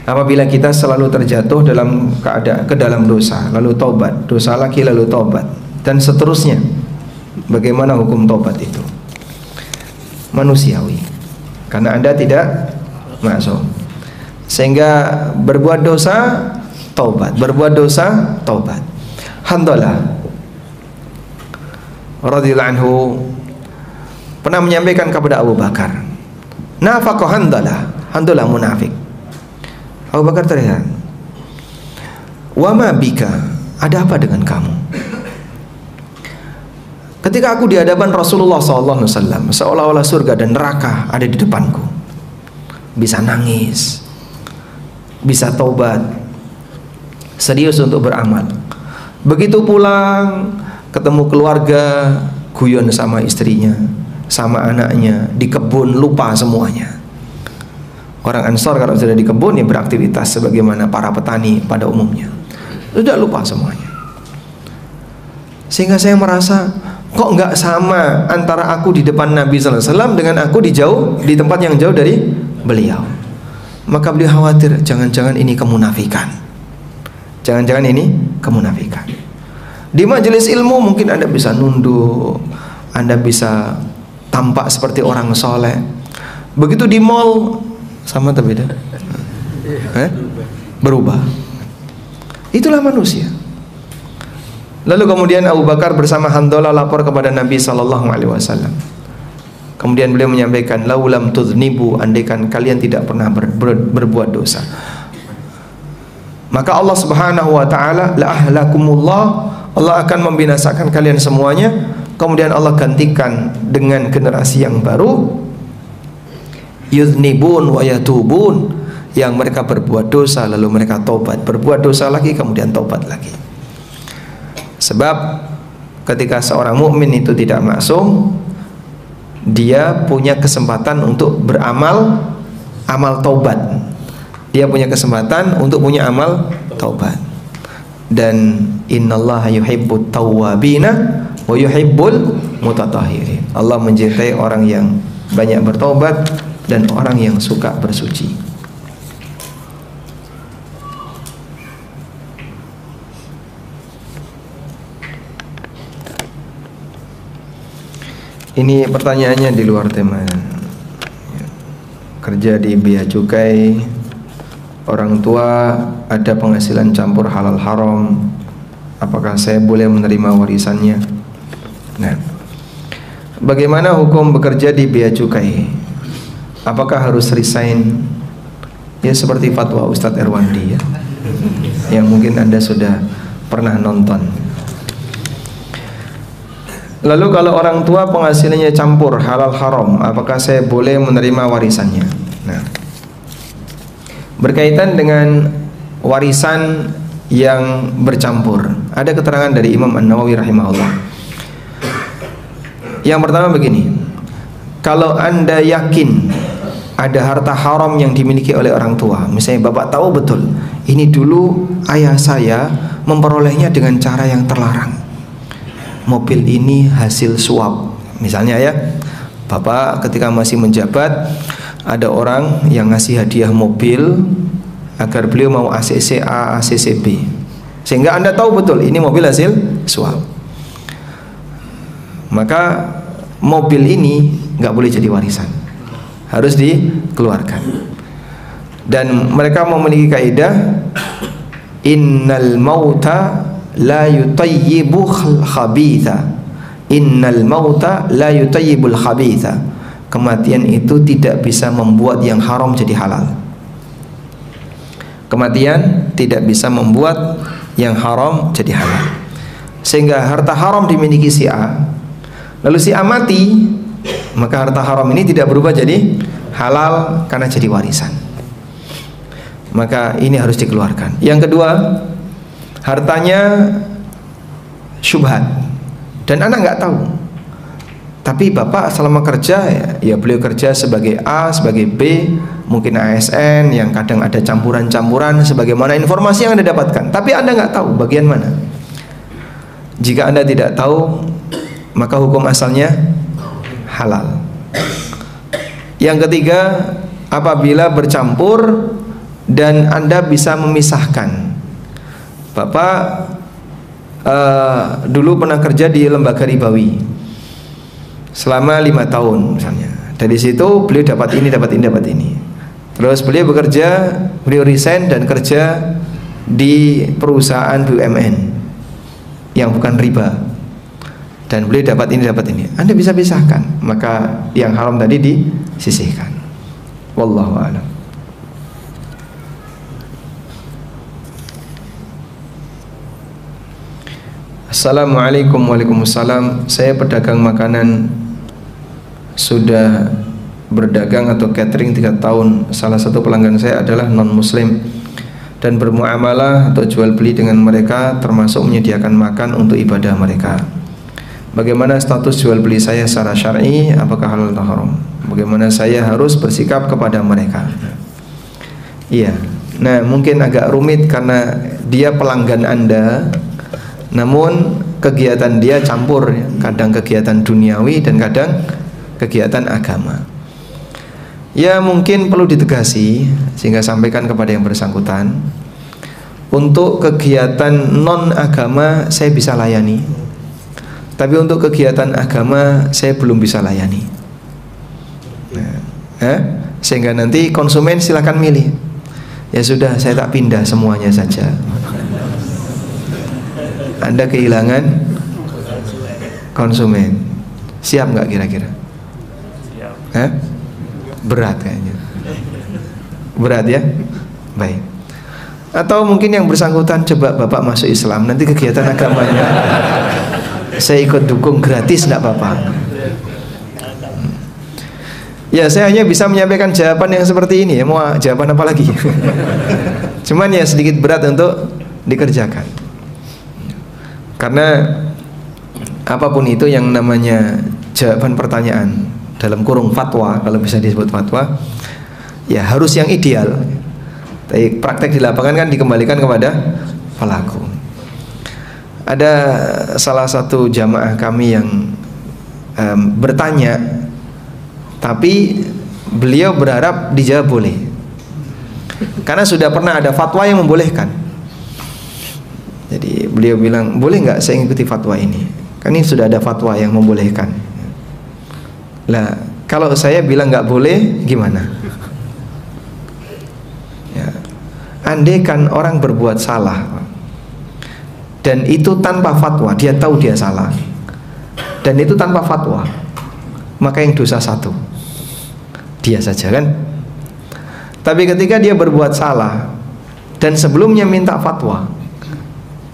apabila kita selalu terjatuh dalam keadaan ke dalam dosa, lalu taubat, dosa lagi lalu taubat, dan seterusnya? Bagaimana hukum taubat itu? Manusiawi, karena Anda tidak maksum. Sehingga berbuat dosa taubat, berbuat dosa taubat. Handalah radhiyallahu anhu pernah menyampaikan kepada Abu Bakar, nafaqah Handalah munafik. Abu Bakar terheran. Wa ma bika, ada apa dengan kamu? Ketika aku di hadapan Rasulullah SAW, seolah-olah surga dan neraka ada di depanku. Bisa nangis, bisa taubat, serius untuk beramal. Begitu pulang, ketemu keluarga, guyon sama istrinya, sama anaknya, di kebun, lupa semuanya. Orang Ansor kalau sudah di kebun ya beraktivitas sebagaimana para petani pada umumnya, sudah lupa semuanya. Sehingga saya merasa kok nggak sama antara aku di depan Nabi Sallallahu Alaihi Wasallam dengan aku di tempat yang jauh dari beliau. Maka beliau khawatir, jangan-jangan ini kemunafikan, jangan-jangan ini kemunafikan. Di majelis ilmu mungkin Anda bisa nunduk, Anda bisa tampak seperti orang soleh. Begitu di mall sama atau beda? Berubah. Itulah manusia. Lalu kemudian Abu Bakar bersama Handalah lapor kepada Nabi SAW. Kemudian beliau menyampaikan, laulam tudhnibu, andaikan kalian tidak pernah berbuat dosa, maka Allah Subhanahu wa taala la ahlakumullah, Allah akan membinasakan kalian semuanya. Kemudian Allah gantikan dengan generasi yang baru, yudhnibun wa yatubun, yang mereka berbuat dosa lalu mereka taubat, berbuat dosa lagi kemudian taubat lagi. Sebab ketika seorang mukmin itu tidak maksum, dia punya kesempatan untuk beramal amal taubat. Dia punya kesempatan untuk punya amal taubat. Dan innallaha yuhibbut tawwabina wa yuhibbul mutatahhirin. Allah mencintai orang yang banyak bertobat dan orang yang suka bersuci. Ini pertanyaannya di luar tema. Kerja di bea cukai, orang tua ada penghasilan campur halal haram, apakah saya boleh menerima warisannya? Nah, bagaimana hukum bekerja di bea cukai? Apakah harus resign Ya seperti fatwa Ustadz Erwandi ya, yang mungkin Anda sudah pernah nonton. Lalu kalau orang tua penghasilannya campur halal haram, apakah saya boleh menerima warisannya? Nah, berkaitan dengan warisan yang bercampur, ada keterangan dari Imam An-Nawawi rahimahullah. Yang pertama begini, kalau Anda yakin ada harta haram yang dimiliki oleh orang tua, misalnya bapak tahu betul ini dulu ayah saya memperolehnya dengan cara yang terlarang, mobil ini hasil suap misalnya ya, bapak ketika masih menjabat ada orang yang ngasih hadiah mobil agar beliau mau ACC A, ACC B, sehingga Anda tahu betul ini mobil hasil suap, maka mobil ini nggak boleh jadi warisan, harus dikeluarkan. Dan mereka memiliki kaidah innal mauta la yutayyibu khabitha, innal mauta la yutayyibul khabitha, kematian itu tidak bisa membuat yang haram jadi halal. Kematian tidak bisa membuat yang haram jadi halal. Sehingga harta haram dimiliki si A, lalu si A mati, maka harta haram ini tidak berubah jadi halal karena jadi warisan. Maka ini harus dikeluarkan. Yang kedua, hartanya syubhat dan anak nggak tahu. Tapi bapak selama kerja ya beliau kerja sebagai A, sebagai B, mungkin ASN yang kadang ada campuran-campuran sebagaimana informasi yang Anda dapatkan. Tapi Anda nggak tahu bagian mana. Jika Anda tidak tahu, maka hukum asalnya halal. Yang ketiga, apabila bercampur dan Anda bisa memisahkan. Bapak dulu pernah kerja di lembaga ribawi selama 5 tahun misalnya. Dari situ beliau dapat ini, dapat ini, dapat ini. Terus beliau bekerja, beliau resign dan kerja di perusahaan BUMN yang bukan riba. Dan beliau dapat ini, dapat ini. Anda bisa pisahkan, maka yang haram tadi disisihkan. Wallahu a'lam. Assalamualaikum. Waalaikumsalam. Saya pedagang makanan, sudah berdagang atau catering 3 tahun. Salah satu pelanggan saya adalah non muslim dan bermuamalah atau jual beli dengan mereka, termasuk menyediakan makan untuk ibadah mereka. Bagaimana status jual beli saya secara syar'i? Apakah halal atau haram? Bagaimana saya harus bersikap kepada mereka? Iya. Nah, mungkin agak rumit karena dia pelanggan Anda, namun kegiatan dia campur, kadang kegiatan duniawi dan kadang kegiatan agama. Ya mungkin perlu ditegasi sehingga sampaikan kepada yang bersangkutan, untuk kegiatan non agama saya bisa layani, tapi untuk kegiatan agama saya belum bisa layani. Sehingga nanti konsumen silakan milih. Ya sudah, saya tak pindah semuanya saja. Anda kehilangan konsumen. Siap nggak kira-kira? Siap. Berat kayaknya. Berat ya? Baik. Atau mungkin yang bersangkutan, coba Bapak masuk Islam, nanti kegiatan agamanya saya ikut dukung gratis, enggak apa-apa. Ya, saya hanya bisa menyampaikan jawaban yang seperti ini ya. Mau jawaban apa lagi? Cuman ya sedikit berat untuk dikerjakan. Karena apapun itu yang namanya jawaban pertanyaan dalam kurung fatwa, kalau bisa disebut fatwa, ya harus yang ideal. Tapi praktek di lapangan kan dikembalikan kepada pelaku. Ada salah satu jamaah kami yang bertanya, tapi beliau berharap dijawab boleh, karena sudah pernah ada fatwa yang membolehkan. Jadi beliau bilang, boleh nggak saya ikuti fatwa ini? Kan ini sudah ada fatwa yang membolehkan. Lah, kalau saya bilang nggak boleh, gimana? Ya. Andai kan orang berbuat salah dan itu tanpa fatwa, dia tahu dia salah, dan itu tanpa fatwa, maka yang dosa satu, dia saja kan. Tapi ketika dia berbuat salah dan sebelumnya minta fatwa,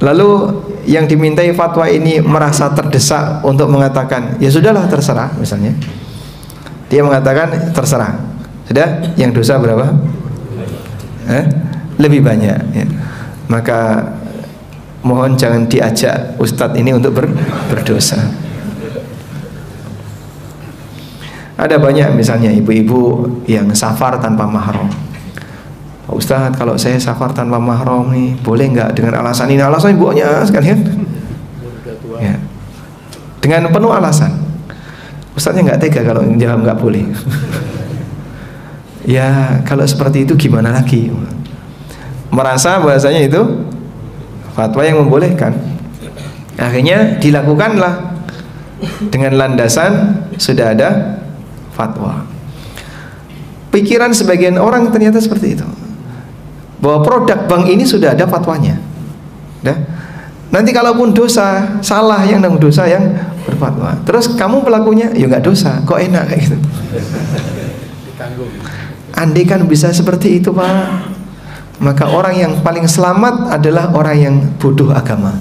lalu yang dimintai fatwa ini merasa terdesak untuk mengatakan ya sudahlah terserah, misalnya dia mengatakan terserah, sudah, yang dosa berapa? Lebih banyak ya. Maka mohon jangan diajak ustadz ini untuk berdosa. Ada banyak misalnya ibu-ibu yang safar tanpa mahram. Ustadz, kalau saya safar tanpa mahram nih, boleh nggak dengan alasan ini? Alasan ibunya sekalian ya, dengan penuh alasan. Ustadznya nggak tega kalau jawab nggak boleh. Ya kalau seperti itu gimana lagi? Merasa bahasanya itu fatwa yang membolehkan. Akhirnya dilakukanlah dengan landasan sudah ada fatwa. Pikiran sebagian orang ternyata seperti itu, bahwa produk bank ini sudah ada fatwanya. Nanti kalaupun dosa, salah yang nanggung dosa yang berfatwa. Terus kamu pelakunya, ya nggak dosa, kok enak kayak gitu. Andai kan bisa seperti itu Pak, maka orang yang paling selamat adalah orang yang bodoh agama.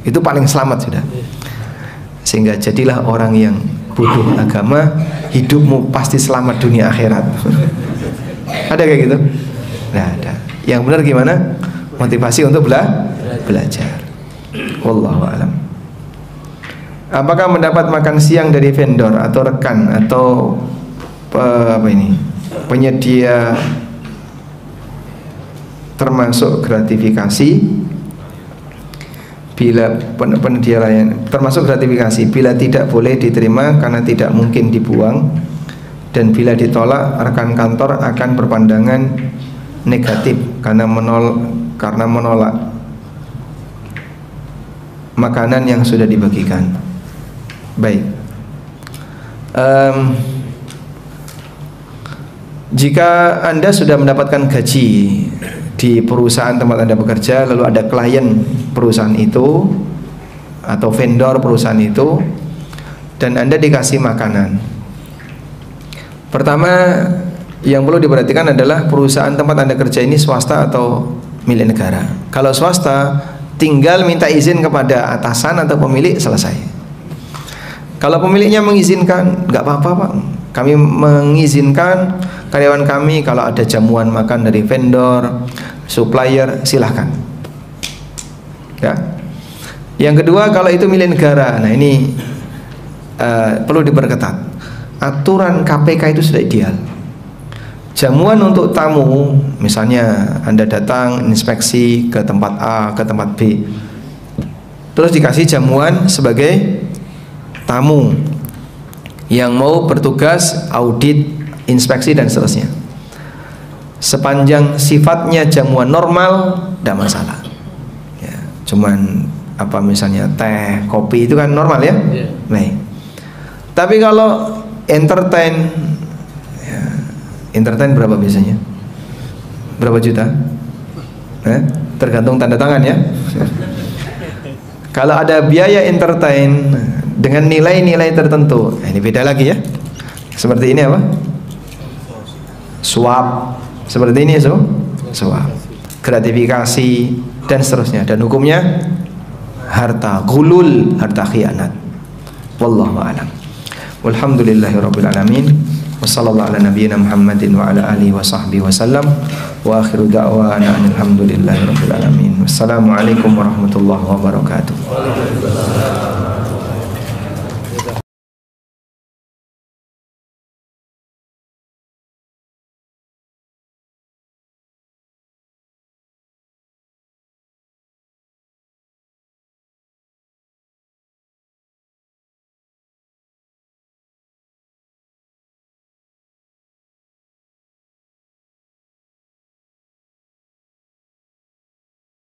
Itu paling selamat sudah. Sehingga jadilah orang yang bodoh agama, hidupmu pasti selamat dunia akhirat. Ada kayak gitu? Nggak ada. Yang benar gimana? Motivasi untuk belajar. Wallahu a'lam. Apakah mendapat makan siang dari vendor atau rekan atau penyedia termasuk gratifikasi bila penyedia layan, termasuk gratifikasi bila tidak boleh diterima karena tidak mungkin dibuang, dan bila ditolak rekan kantor akan berpandangan negatif karena menolak makanan yang sudah dibagikan. Baik, jika Anda sudah mendapatkan gaji di perusahaan tempat Anda bekerja, lalu ada klien perusahaan itu atau vendor perusahaan itu, dan Anda dikasih makanan. Pertama yang perlu diperhatikan adalah perusahaan tempat Anda kerja ini swasta atau milik negara. Kalau swasta, tinggal minta izin kepada atasan atau pemilik, selesai. Kalau pemiliknya mengizinkan, nggak apa-apa Pak, kami mengizinkan karyawan kami kalau ada jamuan makan dari vendor, supplier, silahkan ya. Yang kedua, kalau itu milik negara, nah ini perlu diperketat. Aturan KPK itu sudah ideal. Jamuan untuk tamu, misalnya Anda datang inspeksi ke tempat A, ke tempat B, terus dikasih jamuan sebagai tamu yang mau bertugas audit, inspeksi dan seterusnya. Sepanjang sifatnya jamuan normal, tidak masalah ya. Cuman misalnya teh, kopi itu kan normal ya, Baik. Tapi kalau entertain ya, entertain berapa biasanya? Berapa juta? Tergantung tanda tangan ya. Kalau ada biaya entertain dengan nilai-nilai tertentu, ini beda lagi ya. Seperti ini apa? Suap. Seperti ini suap, gratifikasi dan seterusnya. Dan hukumnya harta gulul, harta khianat. Wallahu a'lam. Walhamdulillahirabbil alamin. Wassallallahu ala nabiyyina Muhammadin wa ala alihi wa sahbihi wasallam. Wa akhiru da'wana alhamdulillahirabbil alamin. Wassalamualaikum warahmatullahi wabarakatuh.